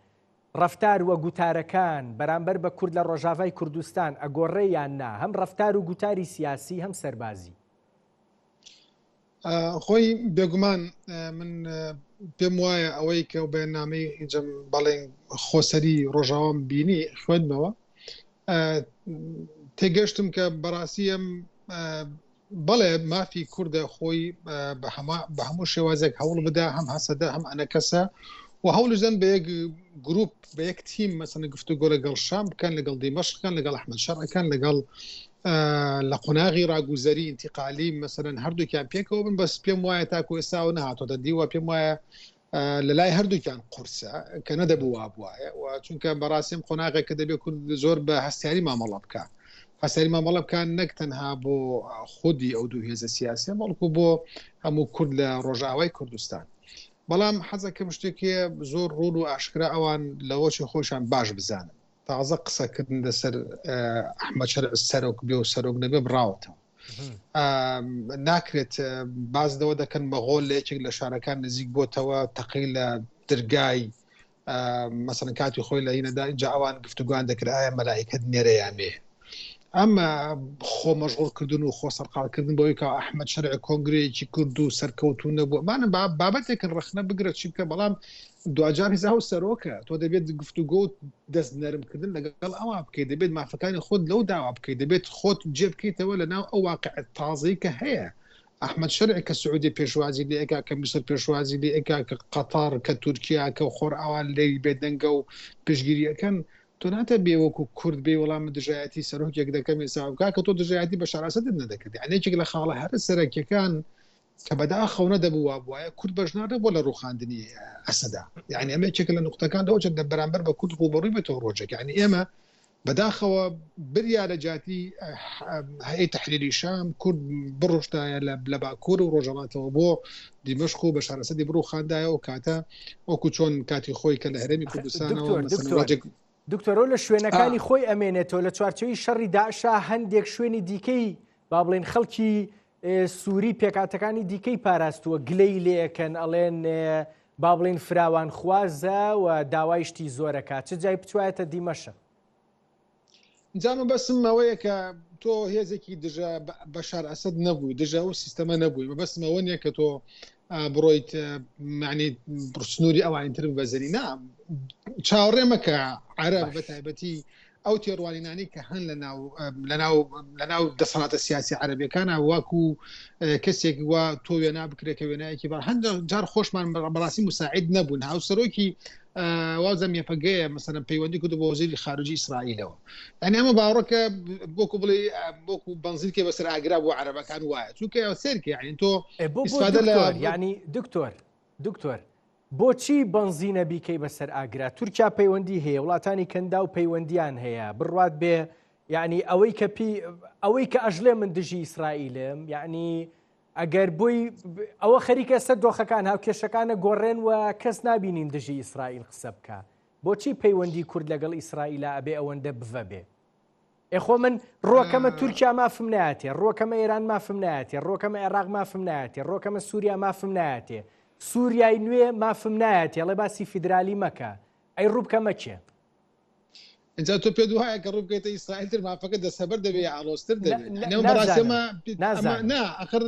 ڕەفتار وە گوتارەکان بەرامبەر بە کورد لە ڕۆژاڤای کوردستان ئەگۆڕێ یان نا هەم ڕەفتار و گوتاری سیاسی هەم سەربازی خۆی بێگومان من پێم وایە ئەوەی کە و بەیاننامەی جەم بەڵێن خۆسەری ڕۆژاوام بینی خوێندمەوە تێگەشتم کە بەڕاستیم بەڵێ مافی کووردە خۆی بە هەموو شێوازێک هەوڵ بدە هەم هەسەدە هەم ئەنەکەسە و هەوڵژەن بە یەک گروپ بە یەک تیم مەسەن گفتوگۆ لەگەڵ شام بکەن لەگەڵ دیمەشقەکان لەگەڵ ئەحمەد شەرعەکان لەگەڵ لە قۆناغی ڕاگوزەری ئینتیقالی مەسەرەن هەردووکیان پێکەوە بن بەس پێم وایە تاکو ئێستا و نەهاتۆتە دیوە پێم وایە لە لای هەردووکیان قورسە کە نەدەبوو وابواە و چونکە بەڕاستیم قۆناغێک کە دەبێت زۆر بە هەستیاری مامەڵە بکە هەستیاری مامەڵە بکان نەک تەنها بۆ خودی ئەو دوو هێزە سیاسی بەڵکو بۆ هەموو کورد لە ڕۆژاوای کوردستان بەڵام حەزەکەم شتێکی زۆر ڕوون و ئاشکرا ئەوان لەوەچی خۆشان باش بزانن تازە قسەکردن لەسەر ئەحمەد شەرع سەرۆک بێ و سەرۆک نەبێ بڕاوەتەوە ناکرێت بازدەوە دەکەن بەغۆڵ لە یەکێک لە شارەکان نزیک بۆتەوە تەقی لە دەرگای مەسەن کاتی خۆی لە هینەدا اینجا ئەوان گفتوگویان دەکرد ئایا مەلایکەت نێرەیانێ ئەمە خۆ مەشغوڵکردن و خۆ سەرقاڵکردن بۆی کە ئەحمەد شەرع کۆنگرەیەکی کورد و سەرکەوتو نەبووە مانە بابەتێکن ڕخنە بگرێت چی بکە بەڵام دوجار هیزا و سەرۆکە تۆ دەبێت گفتوگۆ دەست نەرمکردن لەگەڵ ئەوە بکەیت دەبێت مافەکانی خۆت لەو داوا بکەیت دەبێت خۆت جێ بکەیتەوە لەناو ئەو واقع تازەی کە هەیە ئەحمەد شەرع کە سعودی پێشوازی لێ ئەکا کە میسر پێشوازی لێ ئەکا کە قەتار کە تورکیا کە خۆر ئەوان لێی بێدەنگە و پێشگیریەکەن تۆ ناتە بێوەکو کورد بێ وەڵام دژایەتی سەرۆکێک دەکەم ێساوکا کە تۆ دژایەتی بە شاراسەت نەدەکرد یعنێکێک لە خاڵە هەر سەرەکیەکان کە بەداخەونە دەبوو وابواە کورد بەژنارە بۆ لە ڕوخاندنی ئەسەدا یعنی ئەمەیەکێک لە نقطەکان دەوچێت دە بەرامبەر بە کورد ڕوبەڕووی بێتەوە ڕۆژێک یعنی ئێمە بەداخەوە بریا لە جاتی هەیە تەحریری شام کورد بڕۆشتایە لە باکوور و ڕۆژەڵاتەوە بۆ دیمەشق و بە شارەسەدی بڕوخاندایە و کاتە وەکو چۆن کاتی خۆی کە لە هەرێمی کوردستانەوە دکتۆرۆ لە شوێنەکانی خۆی ئەمێنێتەوە لە چوارچەوەی شەڕی داعشا هەندێک شوێنی دیکەی با بڵێن خەڵکی سووری پێکاتەکانی دیکەی پاراستووە گلەی لێەکەن ئەڵێن با بڵێن فراوان خوازە و داوای شتی زۆرەکە چ جای بچوایەتە دیمەشق جامە بەسم ئەوەیە کە تۆ هێزێکی دژە بەشار ئەسەد نەبووی دژە و سیستەمە نەبووی بەسمەوە نییە کە تۆ بڕۆیت معنی سنووری ئەوانتر بەزەری نا چاوەڕێمەکە عەرەب بە تایبەتی ئەو تێڕوانینانی کە هەن لەناو دەسەڵاتە سیاسی عەرەبیەکانە واکو کەسێک وا تۆ وێنا بکرێکە وێنایەکی بە هەندێک جار خۆشمان بەڕاستی مساعد نەبوون هاوسەرۆکی وازە میێپەگەیە مەسەرەن پەیوەندی کرد بە وەزیری خارجی ئیسرائیلەوە یعنی ئەمە باوەڕەکە بۆکو بڵێ بۆکو بەنزیرکێ بەسەر ئاگرا بۆ عەرەبەکان وایە چونکە سێرکە یعنی تۆ ئیسفادە لە یعنی دکتۆر بۆچی بنزینە بیکەی بەسەر ئاگرا تورکیا پەیوەندی هەیە وڵاتانی کەندا و پەیوەندیان هەیە بڕوات بێ یعنی ئەوەی کە ئەژڵێ من دژی ئیسرائیلم یعنی ئەگەر بووی ئەوە خەریکە سەر دۆخەکان هاوکێشەکانە گۆڕێن و کەس نبینین دژی ئیسرائیل قسە بکە بۆچی پەیوەندی کورد لەگەڵ ئیسرائیلە ئەبێ ئەوەندە بڤە بێ ئێخۆ من ڕۆکەمە تورکیا مافم نایەتێ ڕۆکەمە ئێران مافم نایەتێ ڕۆکەمە عێراق مافم نایەتێ ڕۆکەمە سووریا مافم نایەتێ سووریای نوێ مافم نایەتێ ئەڵێ باسی فیدرالی مەکە ئەی ڕووبکەمە چێ اینجا تۆ پێ دوایە کە ڕووبکەیتە ئیسرائیل تر مافەکە دەسەبەر دەبێ ئالۆستر دەبێت ئەخر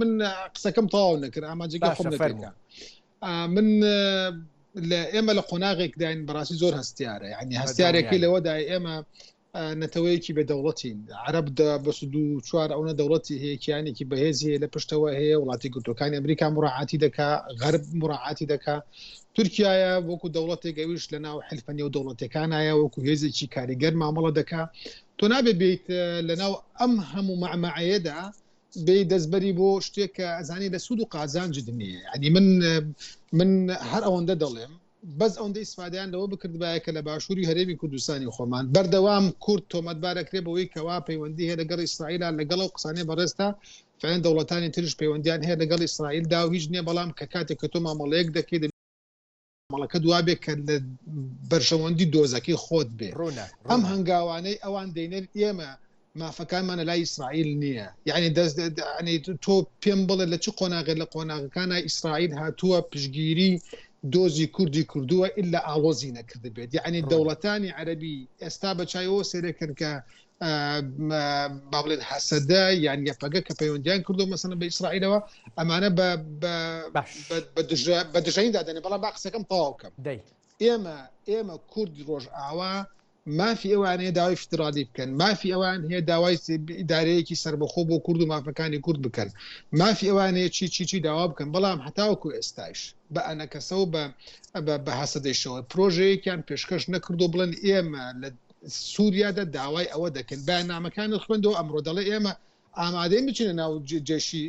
من قسەکەم تەواو نەکرد ئاماجێکی خۆم دەکەم من ئێمە لە قۆناغێک داین بەڕاستی زۆر هەستیارە یعنی هەستیارێکی لەوەدا ئێمە نەتەوەیەکی بەدەوڵەتین عەرەب بە سود و چوار ئەوە دەوڵەتی هەیە کیانێکی بەهێزی لە پشتەوە هەیە وڵاتی گرتوەکانی ئەمریکا مڕاعاتی دەکا غەرب مڕاعاتی دەکا تورکیایە وەکو دەوڵەتێک ئەویش لە ناو حلفە نێو دەوڵەتەکانایە وەکو هێزێکی کاریگەر مامەڵە دەکا تۆ نابێ بێت لەناو ئەم هەموو مەعمەعەیەدا بێ دەستبەری بۆ شتێک کە ئەزانی لە سوود و قازانج نییە ینی من هەر ئەوەندە دەڵێم بەس ئەوەندە ئیسفادیان لەوە بکردبایە کە لە باشووری هەرێمی کوردستانی خۆمان بەردەوام کورد تۆمەتبارەکرێ بەوەی کەوا پەیوەندی هەیە لەگەڵ ئیسرائیلە لەگەڵ و قسانێ بەڕێستا فعلا دەوڵەتانی ترش پەیوەندیان هەیە لەگەڵ ئیسرائیلدا و هیچ نییە بەڵام کە کاتێک کە تۆ مامەڵەیەک دەکەیت مەڵەکە دوابێت کە لە بەرژەوەندی دۆزەکەی خۆت بێ ئەم هەنگاوانەی ئەوان دەینێت ئێمە مافەکانمانە لای ئیسرائیل نییە یعنی تۆ پێم بڵێ لە چ قۆناغێ لە قۆناغەکانە ئیسرائیل هاتووە پشگیری دۆزی کوردی کردووە ئللا ئاڵۆزی نەکرد بێت یعنی دەوڵەتانی عەرەبی ئێستا بەچایەوە سێرەکەن کە با بڵێن حەسەدە یان یەفەگە کە پەیوەندیان کردو مەسەن بە ئیسرائیلەوە ئەمانە بە دژەیندا دەنێ بەڵام با قسەکەم تەواو بکەم ئێمە کوردی ڕۆژئاوا مافی ئەوانەیە داوای فترالی بکەن مافی ئەوان هەیە داوای ئیدارەیەکی سربەخۆ بۆ کورد و مافەکانی کورد بکەن مافی ئەوانەیە چی داوا بکەن بەڵام هەتاوەکو ئێستاش بە ئەنەکەسە و بە حەسەدەیشەوە پرۆژەیەکیان پێشکەش نەکردو بڵێن ئێمە لە سووریادا داوای ئەوە دەکەن بەیاننامەکانی خوێندەوە ئەمڕۆ دەڵێ ئێمە ئامادەین بچینە ناو جێشی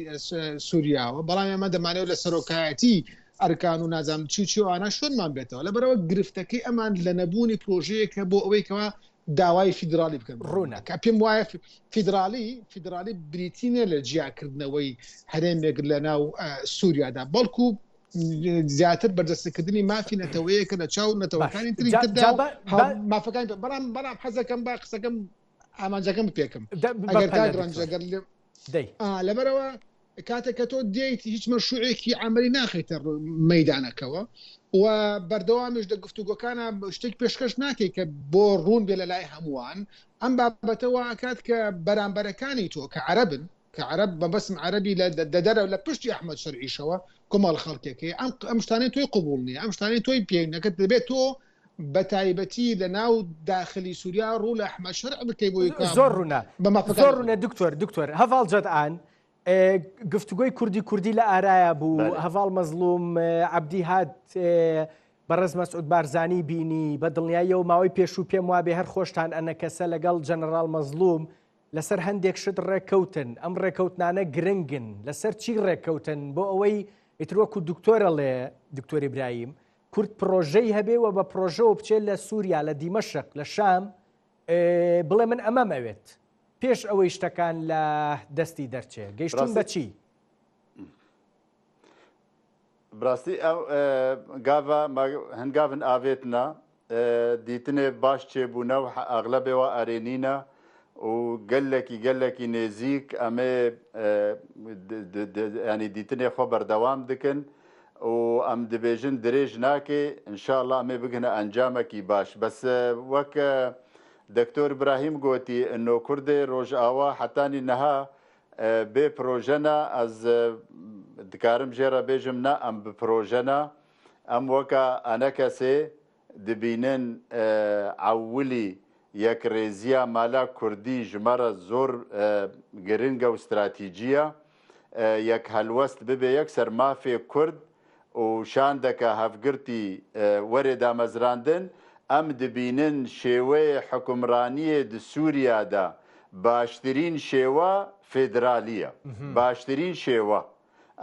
سووریاوە بەڵام ئێمە دەمانێت لە سەرۆکایەتی ئەرکان و نازام چی ئانا شۆنمان بێتەوە لەبەرەوە گرفتەکەی ئەمان لە نەبوونی پرۆژەیەکە بۆ ئەوەیکەوە داوای فیدرالی بکەن ڕوونە کە پێم وایە فیدرالی بریتینە لە جیاکردنەوەی هەرێمێک لە ناو سووریادا بەڵکو زیاتر بەردەستکردنی مافی نەتەوەیەکە لە چاو نەتەوەکانی تریدا مافەکان بەڵام حەزەکەم با قسەکەم ئامانجەکەم پێکەم ئەگەر تا گرنجەگەر لەبەرەوە کاتێک کە تۆ دێیت هیچ مەشروعێکی عملی ناخیتە مەیدانەکەەوە و بەردەوامیش دە گفتوگۆکانە شتێک پێشکەش ناکەی کە بۆ ڕوون بێ لە لای هەمووان ئەم بابەتەوە ئاکات کە بەرامبەرەکانی تۆ کە عەرەبن کە عەرەب بەبەسم عەرەبی دەدەرە لە پشتی ئەحمەد شەرعیشەوە کۆمەڵ خەڵکێکی ئەم شتانەی تۆی قبوڵ نییە ئەم شتانەی تۆی پێینەکەت دەبێت تۆ بە تایبەتی لە ناو داخلی سووریا ڕوو لە ئەحمەد شەرع بکەی بۆی زۆر ڕوونە دکتۆر هەڤاڵجەت گفتوگۆی کوردی لە ئارایە بوو هەڤاڵ مەزلوم عەبدی هات بەڕێز مەسعود بارزانی بینی بە دڵنیاییەوە ماوەی پێشوو پێم وابێ هەر خۆشتان ئەنەکەسە لەگەڵ جەنەرال مەزلوم لەسەر هەندێک شت ڕێککەوتن ئەم ڕێککەوتنانە گرنگن لەسەر چی ڕێککەوتن بۆ ئەوەی ئیترۆکو دکتۆرە لێ دکتۆری برایم کورد پرۆژەی هەبێەوە بە پرۆژەوە بچێت لە سووریا لە دیمەشق لە شام بڵێ من ئەمەمەوێت پێش ئەوەی شتەکان لە دەستی دەرچێ گەیشتون بە چی؟ براستی ئەو هەنگاون ئاوێتنا دیتنێ باش چێبوونە و ئەغلبێەوە ئەرێنینە و گەلێکی نێزیک ئەمێ ینی دیتنێ خۆ بەردەوام دکن و ئەم دەبێژن درێژ ناکێ ئینشاءڵڵا ئەمێ بگنە ئەنجامێکی باش بەس وەک دکتۆر براهیم گوتی ئەنۆ کوردێ ڕۆژئاوا حتانی نەها بێ پرۆژەنە ئەز دکارم ژێرە بێژم نە ئەم پرۆژەنە ئەم وەکە ئەنەکەسێ دبینن عولی یەک ڕێزیە مالا کوردی ژمارە زۆر گرنگە و استراتیجیە یەک هەلوەست ببێ یەک سەرمافێ کورد و شان دەکە هەفگرتی وەرێ دامەزراندن ئەم دبینن شێوەیە حکومڕانیە د سووریادا باشترین شێوە فێدرالیە باشترین شێوە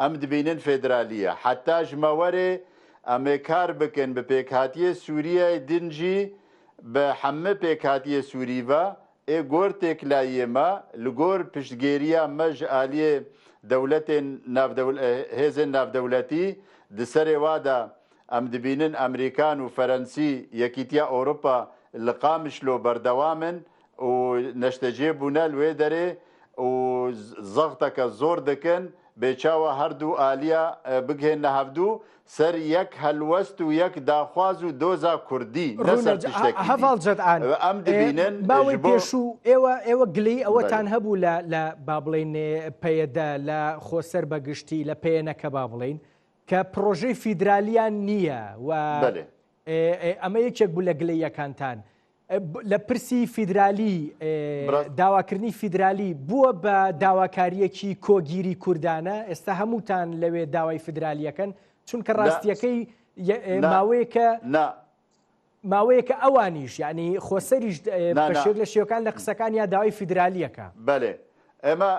ئەم دبینن فێدرالیە حتا ژمەوەرێ ئەمێ کار بکەن بە پێکهاتیە سووریای دنجی بە حەمە پێکهاتیە سووریڤە ئێ گۆرتێک لایەمە لە گۆر پشتگێریە مەژ ئالیێ دەولەتێن هێزن ناودەولەتی دسەرێ وادا ئەم دبینن ئەمریکان و فەرەنسی یەکیتیا ئەوروپا لە قامشلۆ بەردەوامن و نەشتەجێ بوونە لێ دەرێ و زەغتەکە زۆر دەکەن بێچاوە هەردوو ئالیا بگهێنە هەفتوو سەر یەک هەلوەست و یەک داخواز و دۆزا کوردی هەڤاڵجەت ئەم دبینن باوەی پێشوو ئێوە گلەی ئەوەتان هەبوو لە با بڵێن پەیەدا لە خۆسەر بەگشتی لە پێیەنەکە با بڵێن کە پرۆژەی فیدرالیان نییە و ئەمە یەکێک بوو لە گلەیەکانتان لە پرسی فیدرالی داواکردنی فیدرالی بووە بە داواکاریەکی کۆگیری کوردانە ئێستا هەمووتان لەوێ داوای فیدرالیەکەن چونکە ڕاستیەکەی ماوەیەکە ئەوانیش یعنی خۆسەریش بەشێک لە شێوەکان لە قسەکان یا داوای فیدرالیەکە بەێ ئێمە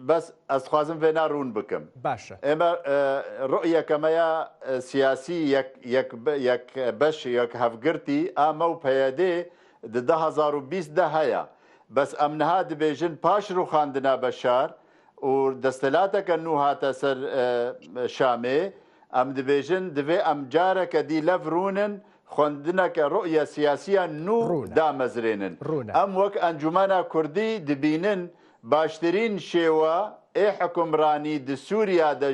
بەس ئەسخوازم وێنا ڕوون بکەم باشە ئێمە ڕۆیەکەمەیە سیاسی یەک بەش یەک هەفگرتی ئامە و پەیەدێ 2020 هەیە بەس ئەمنها دەبێژن پاش ڕووخاندنا بەشار و دەستەلاتەکە نو هاتە سەر شامێ ئەم دەبێژن دەبێ ئەم جارەکە دی لەڤڕونن خوێندنەکە ڕۆیە سیاسیە نو دامەزرێنن ئەم وەک ئەنجومانە کوردی دبینن باشترین شێوە ئێ حکومڕانی د سووریادا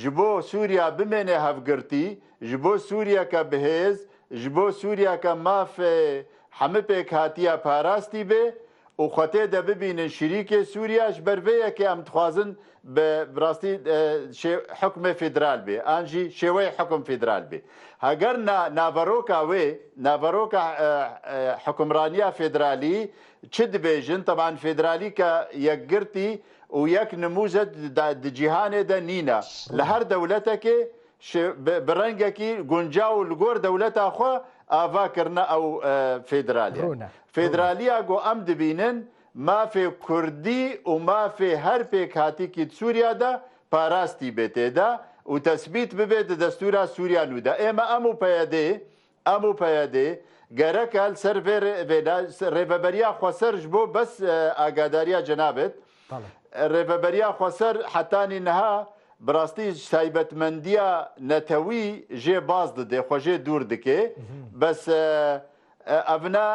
ji bo Sûriya bimêne hevgirtî ji bo Sûriyeke bihêz ji bo Sûriyeke mafê هەموو پێک هاتیە پاراستی بێ و خۆتێ دەببینن شریکێ سووریاش بەرڤەیەکی ئەم دخوازن بڕاستی حکومە فیدرال بێ ئانژی شێوەی حکم فیدرال بێ هەگەر ناڤەرۆکە وێ ناڤەرۆکە حکمڕانیە فێدرالی چ دبێژن تەبان فێدرالی کە یەکگرتی و یەک نموزە جیهانێدا نینە لە هەر دەولەتێکێ بڕەنگێکی گونجاو و لەگۆر دەولەتە خۆ ئاڤاکردنە ئەو فێدرالیە فێدرالیە گۆ ئەم دبینن مافێ کوردی و مافێ هەر پێک هاتیکی سووریادا پاراستی بێتێدا و تەسبیت ببێت دەستورە سووریا نوودا ئێمە ئەم و پەیەدێ گەرەکە سەر ڕێڤەبەریە خۆسەرش بۆ بەس ئاگاداریە جەنابێت ڕێڤەبەریە خۆسەر حتانی نەها بڕاستی تایبەتمەندیە نەتەوی ژێ باز دەدێ خۆژێ دوور دکێ بەس ئەڤنا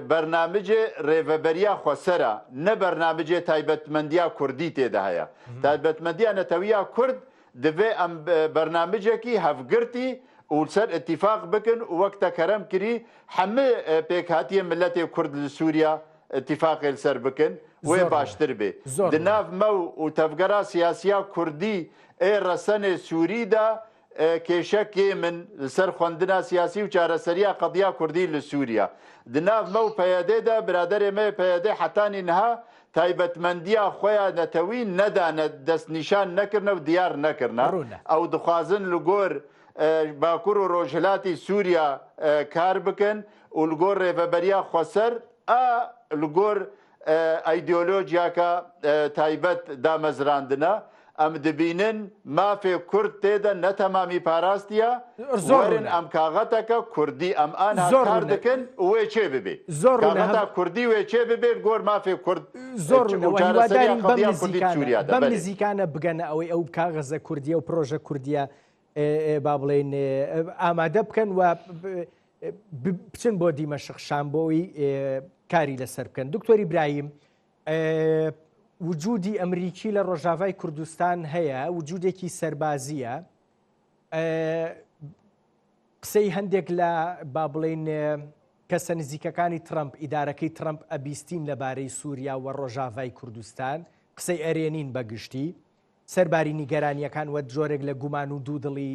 بەرنامجێ ڕێڤەبەریە خۆسەرە نە بەرنامجێ تایبەتمەندیە کوردی تێدا هەیە تایبەتمەندیە نەتەویە کورد دەبێ ئەم بەرنامجێکی هەفگرتی و سەر اتفاق بکن و وەکتە کەرەم کردی هەموو پێکهاتیە ملەتێ کورد لە سووریا اتفاقی سەر بکن وێ باشتر بێ دناو مە و تەفگەرا سیاسیە کوردی ئێ ڕەسەنێ سووریدا کێشەکێ من لەسەر خوێندنە سیاسی و چارەسەریە قەدیا کوردی لە سووریا دناو مە و پەیەدێدا برادەرێ مە پەیەدێ حتانی نەها تایبەتمەندیە خۆیان نەتەوی نەدانە دەستنیشان نەکردنە و دیار نەکردنە ئەو دخوازن لە گۆر باکوور و ڕۆژهەلاتی سووریا کار بکەن و لە گۆر ڕێڤەبەریە خۆسەر لە گۆر ئەیدیۆلۆژیاکە تایبەت دامەزراندنە ئەم دبینن مافێ کورد تێدا نەتەمامی پاراستیە زۆرن ئەم کاغەتەکە کوردی ئەم ئان کار دەکەن وێ چێ ببێ کاغەتە کوردی وێ چێ ببێت گۆر مافێ کورد زۆر بەم نزیکانە بگەنە ئەوەی ئەو کاغەزە کوردیە و پرۆژە کوردیە با بڵێن ئامادە بکەن و بچن بۆ دیمەشق شامبۆی کاری لەسەر بکەن دکتۆر ئیبراهیم وجودی ئەمریکی لە ڕۆژاوای کوردستان هەیە وجودێکی سەربازیە قسەی هەندێک لە با بڵێن کەسە نزیکەکانی ترەمپ ئیدارەکەی ترەمپ ئەبیستین لەبارەی سووریا و ڕۆژاوای کوردستان قسەی ئەرێنین بەگشتی سەرباری نیگەرانیەکان وە جۆرێک لە گومان و دوودڵی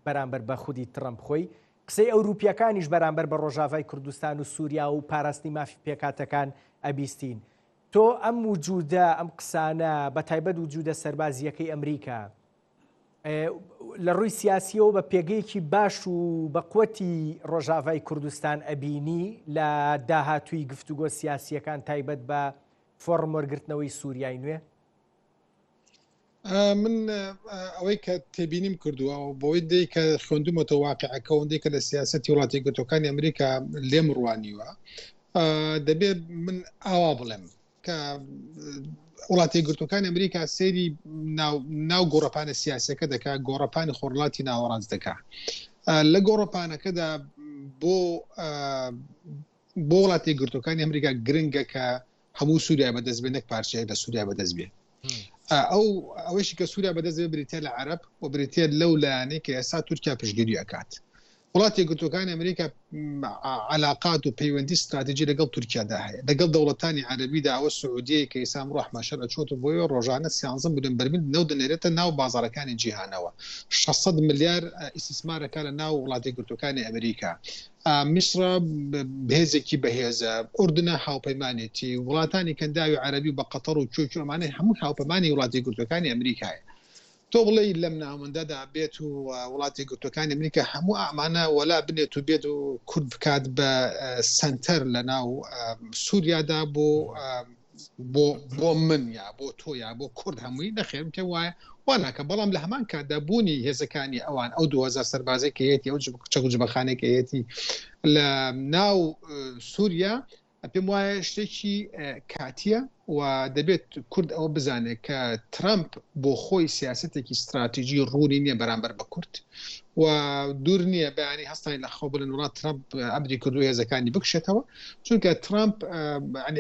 بەرامبەر بە خودی ترەمپ خۆی قسەی ئەوروپیەکانیش بەرامبەر بە ڕۆژاوای کوردستان و سووریا و پاراستنی مافی پێکاتەکان ئەبیستین تۆ ئەم وجودە ئەم قسانە بە تایبەت وجودە سەربازیەکەی ئەمریکا لە ڕووی سیاسیەوە بە پێگەیەکی باش و بە قوەتی ڕۆژاوای کوردستان ئەبینی لە داهاتووی گفتوگۆ سیاسیەکان تایبەت بە فۆڕم وەرگرتنەوەی سووریای نوێ من ئەوەی کە تێبینیم کردووە و بۆی دەی کە خوێندومەتە واقعەکە ئەوەندەی کە لە سیاسەتی وڵاتی یەکگرتووەکانی ئەمریکا لێم ڕوانیوە دەبێت من ئاوا بڵێم کە وڵاتی یەکگرتووەکانی ئەمریکا سێری ناو گۆڕەپانە سیاسەکە دەکات گۆڕەپانی خۆرڵاتی ناوەڕاست دەکات لە گۆڕەپانەکەدا بۆ وڵاتی یەکگرتووەکانی ئەمریکا گرنگە کە هەموو سووریا بەدەست بێ نەک پارچەیەک لە سووریا بەدەست بێ ئەوەشی کە سووریا بەدەست بێ بریتە لە عەرەب و بریتە لەو لایەنەی کە ئێستا تورکیا پشتگیری ئەکات وڵاتی یەکگرتووەکانی ئەمریکا علاقات و پەیوەندی استراتیژی لەگەڵ تورکیادا هەیە لەگەڵ دەوڵەتانی عەرەبیدا ئەوە سعودیە کە ئێستا ئەمڕۆ ئەحمەشەر ئەچۆتە بۆیە ڕۆژانە 13 ملیۆن بەرمیل نەو دەنێرێتە ناو بازاڕەکانی جیهانەوە 600 ملیار ئیستیسمارەکە لە ناو وڵاتی یەکگرتووەکانی ئەمریکا میسر بەهێزێکی بەهێزە ئوردنە هاوپەیمانێتی وڵاتانی کەنداوی عەرەبی بە قەتەر و چۆچ ئەمانەی هەموو هاوپەیمانی وڵاتی یەکگرتووەکانی ئەمریکایە تۆ بڵێ لەم ناوەندەدا بێت و وڵاتی یەکگرتووەکانی ئەمریکا هەموو ئەمانە وەلا بنێت و بێت و کورد بکات بە سنتەر لە ناو سووریادا بۆ من یا بۆ تۆ یا بۆ کورد هەمووی نەخێم پێ وایە واناکە بەڵام لە هەمان کاتدا بوونی هێزەکانی ئەوان ئەو 2000 سەربازێک هەیەی ئەو چەک و جبەخانێک هەیەی لە ناو سووریا پێم وایە شتێکی کاتیە و دەبێت کورد ئەوە بزانێت کە ترامپ بۆ خۆی سیاسەتێکی استراتیژی ڕوونی نییە بەرامبەر بە کورد و دوور نییە بەیانی هەستانی لە خەو بڵێن وڵات ترامپ ئەمری کرد و هێزەکانی بکشێتەوە چونکە ترامپ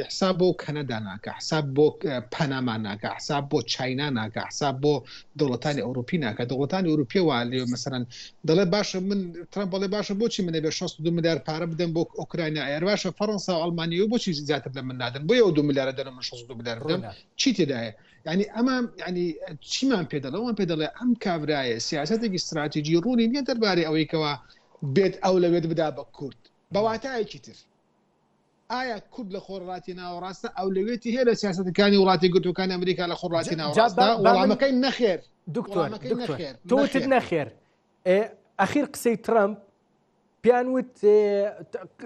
حساب بۆ کەنەدا ناکە، حساب بۆ پەناما ناکە، حساب بۆ چاینا ناکە، حساب بۆ دەوڵەتانی ئەوروپی ناکە. دەوڵەتانی ئەوروپی وا لێ مەسەرەن دەڵێ باشە من ترامپ بەڵێ باشە بۆچی منە بێ 62 میلیارد پارە بدەن بۆ ئۆکراینیا، ئەگەر باشە فەڕەنسا و ئەڵمانیا بۆچی زیاتر لە من نادەن بۆ 2 میلیارد دەنە من 62 میلیارد بدەم چی تێدایە؟ یعنی ئەمە ینی چیمان پێ دەڵێەوەمان پێ دەڵێ ئەم کابرایە سیاسەتێکی استراتیژی ڕوونی نییە دەربارەی ئەوەیەکەوە بێت ئەو لەوێت بدا بە کورد بەواتایەکی تر. ئایا کورد لە خۆڕاتی ناوەڕاستە ئەو لەوێتی هەیە لە سیاسەتەکانی وڵاتی گرتوەکانی ئەمریکا لە خۆڕاتی ناوەڕاستە؟ وەڵامەکەی نەخێر دکتۆر تۆتت نەخێر. ئەخیر قسەی ترامپ پیانوت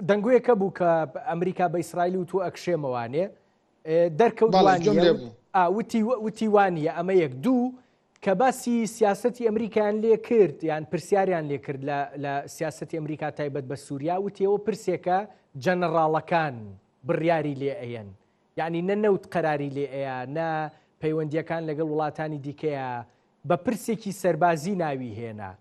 دەنگویەکە بوو کە ئەمریکا بە ئیسرائیل و تۆ ئەکشێمەوانێ دەرکەوت وتی وانە ئەمە یەک دوو کە باسی سیاسەتی ئەمریکایان لێ کرد یان پرسیاریان لێ کرد لە سیاسەتی ئەمریکا تایبەت بە سووریا وتیەوە پرسێکە جەنەڕاڵەکان بڕیاری لێ ئەیەن، یعنی نەنەوت قەراری لێ ئەیە نە پەیوەندیەکان لەگەڵ وڵاتانی دیکەیە بە پرسێکی سەربازی ناوی هێنا.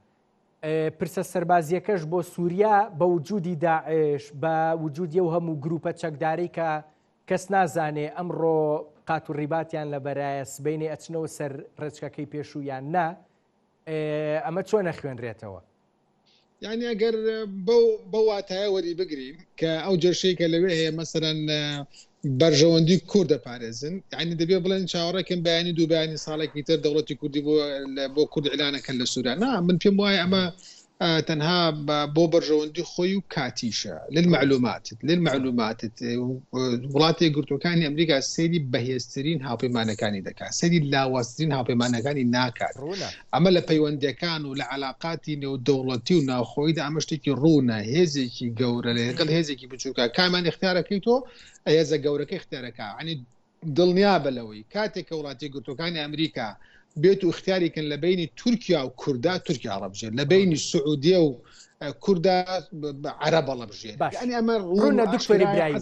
پرسە سەربازیەکەش بۆ سووریا بە وجودی داعش بە وجودی و هەموو گروپە چەکداری کە کەس نازانێ ئەمڕۆ قات و ڕیباتیان لە بەرایە سبەینێ ئەچنەوە سەر ڕێچکەکەی پێشوویان نا، ئەمە چۆن نەخوێنرێتەوە؟ یعنی ئەگەر بە واتایە وەری بگرین کە ئەو جێشەیەکە لەوێ هەیە مەسەرەن بەرژەوەندی کوورد دەپارێزن، یعنی دەبێ بڵێن چاوەڕێکم بەیانی دوو بەیانی ساڵێکی تر دەوڵەتی کوردی بۆ کورد ئیلانەکەن لە سووریا. نا من پێم وایە ئەمە تەنها بۆ بەرژەوەندی خۆی و کاتیشە للمعلوماتت وڵاتی گرتوەکانی ئەمریکا سەیری بەهێزترین هاوپەیمانەکانی دەکات، سەیری لاوازترین هاوپەیمانەکانی ناکات. ئەمە لە پەیوەندەکان و لە علااقاتی نێودەوڵەتی و ناوخۆیدا ئەمە شتێکی ڕوونە، هێزێکی گەورە لەگەڵ هێزێکی بچووکە کامان اختیارەکەی تۆ هێزە گەورەکە اختیارەکە. عنی دڵنیا بەلەوەی کاتێک کە وڵاتی گرتوەکانی ئەمریکا بێت و اختیاریکن لە بینی تورکیا و کوردا تورکیا عربژێت، لە بینی سعودیە و کوردا عرب هەڵەبژێت. یعنی ئەمە ڕوونە دکتۆری برایی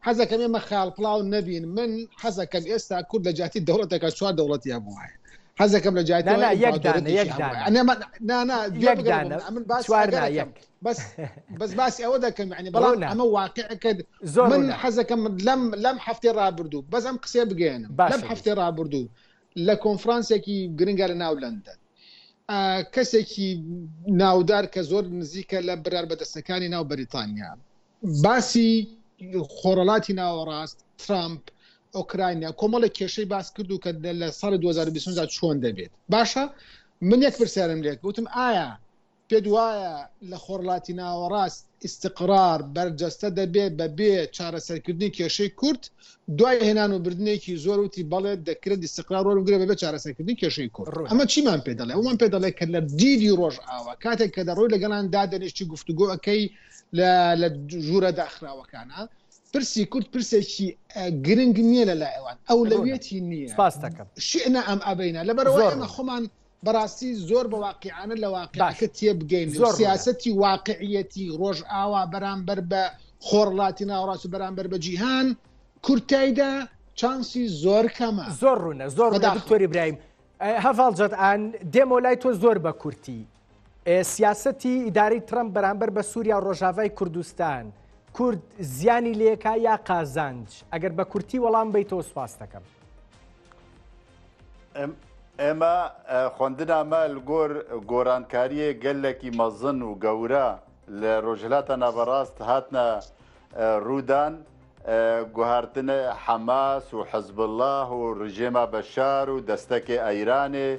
حەزەکەم ئێمە خاڵپڵاو نەبین. من حەزەکەم ئێستا کورد لە جاتی دەوڵەتێکە چوار دەوڵەتی هەبوو هەیە، حەزەکەم لە جاتی بەس باسی ئەوە دەکەم، ینی بەڵام ئەمە واقعەکە من حەزەکەم لەم هەفتەی ڕابردوو بەس ئەم قسێ بگەێنم لەم هەفتەی ڕابردوو لە کۆنفرانسێکی گرنگە لە ناو لەندەن کەسێکی ناودار کە زۆر نزیکە لە برار بەدەستەکانی ناو بەریتانیا باسی خۆڕەڵاتی ناوەڕاست ترامپ ئۆکراینیا کۆمەڵی کێشەی باس کردو کە لە ساڵی 2020 چۆن دەبێت. باشە من یەک پرسیارم لێت گوتم ئایا پێت وایە لە خۆڕڵاتی ناوەڕاست استقرار بەرجەستە دەبێت بەبێ چارەسەرکردنی کێشەی کورد؟ دوای هێنان و بردنێکی زۆر وتی بەڵێت دەکرێت استقرار وەربگرێت بەبێ چارەسەرکردنی کێشەی کورد. ئەمە چیمان پێ دەڵێ؟ ئەومان پێ دەڵێ کە لە دیری ڕۆژ ئاوە کاتێک کە دەڕۆی لەگەڵان دادەنیشتی گفتوگۆەکەی لە ژوورە داخراوەکانە پرسی کورد پرسێکی گرنگ نییە لە لای ئەوان، ئەولەویەتی نییە. شئنا ئەم ئەبەینە لەبەرەوەی ئەمە خۆمان بەڕاستی زۆر بە واقعانە لە واقعەکە تێبگەین. سیاسەتی واقعیەتی ڕۆژ ئاوا بەرامبەر بە خۆڕڵاتی ناوەڕاست و بەرامبەر بە جیهان کورتایدا چانسی زۆر کەمە. زۆر ڕوونە زۆر دکتۆری برایم هەڤاڵجەت ئان دێمە لای تۆ زۆر بە کورتی سیاسەتی ئیداری ترامپ بەرامبەر بە سووریا و ڕۆژاوای کوردستان کورد زیانی لێکا یا قازانج؟ ئەگەر بە کورتی وەڵام بیتەوە سوپاس دەکەم. ئێمە خوێندنامە گۆرانکاریە گەلێکی مەزن و گەورە لە ڕۆژهەلاتە ناوەڕاست هاتنە ڕوودان گوهارتنە حەماس و حەزب الله و ڕژێمە بەشار و دەستەکێ ئەیرانێ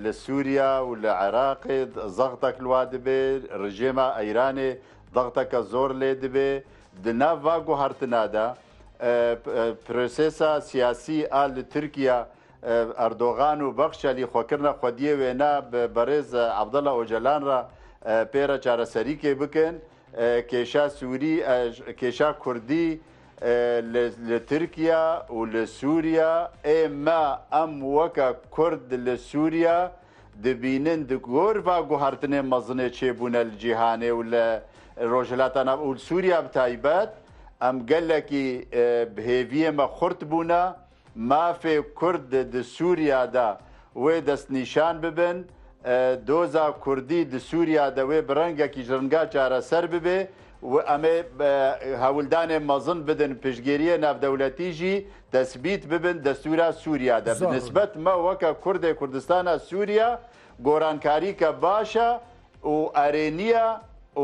لە سووریا و لە عێراقێ زەغتەک لوا دەبێ ڕژێمە ئەیرانێ دەغتەکە زۆر لێ دەبێ دناڤ گوهارتنادا پرۆسێسا سیاسی ئال لە تورکیا ئەردۆغان و بەخشەلی خۆکردنە خودیە وێنا بەڕێز عەبدەڵا ئۆجەلان را پێرە چارەسەریکێ بکەن کێشا سووری کێشا کوردی لە تورکیا و لە سووریا ئێمە ئەم وەکە کورد لە سووریا دەبینن گۆرڤا گوهارتنێ مەزنێ چێبوونە لە جیهانێ و لە ڕۆژهەلاتە ناو و سووریا بتایبەت ئەم گەلێکی بهێویەمە خورت بوونە مافێ کورد د سووریادا وێ دەستنیشان ببن دۆزا کوردی د سووریادا وێ بڕەنگێکی ژرنگا چارەسەر ببێ و ئەمێ هەوڵدانێ مەزن بدن پشتگیریە ناودەولەتیژی دەستبیت ببن دەستورا سووریادا بنسبەت مە وەکە کوردێ کوردستانە سووریا گۆرانکاریکە باشە و ئەرێنیە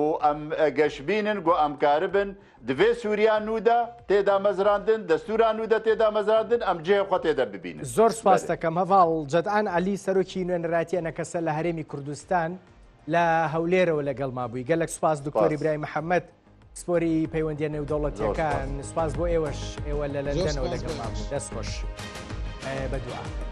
و ئەم گەشببینن گۆ ئەمکاربن divê Sûriya nû de têda mezrandin, destûra nû de têda mezrandin, em cihê xwe têde bibînin. زۆر سپاس دەکەم هەڤاڵ جەدعان عەلی سەرۆکی نوێنەراتیە نەکەسە لە هەرێمی کوردستان لە هەولێرەوە لەگەڵ مابووی گەلێک سپاس دکتۆر ئیبراهیم محەممەد سپۆری پەیوەندیە نێودەوڵەتیەکان سپاس بۆ ئێوەش ئێوە لە لەندەنەوە لەگەڵ مابوو دەست خۆش بەدوعا.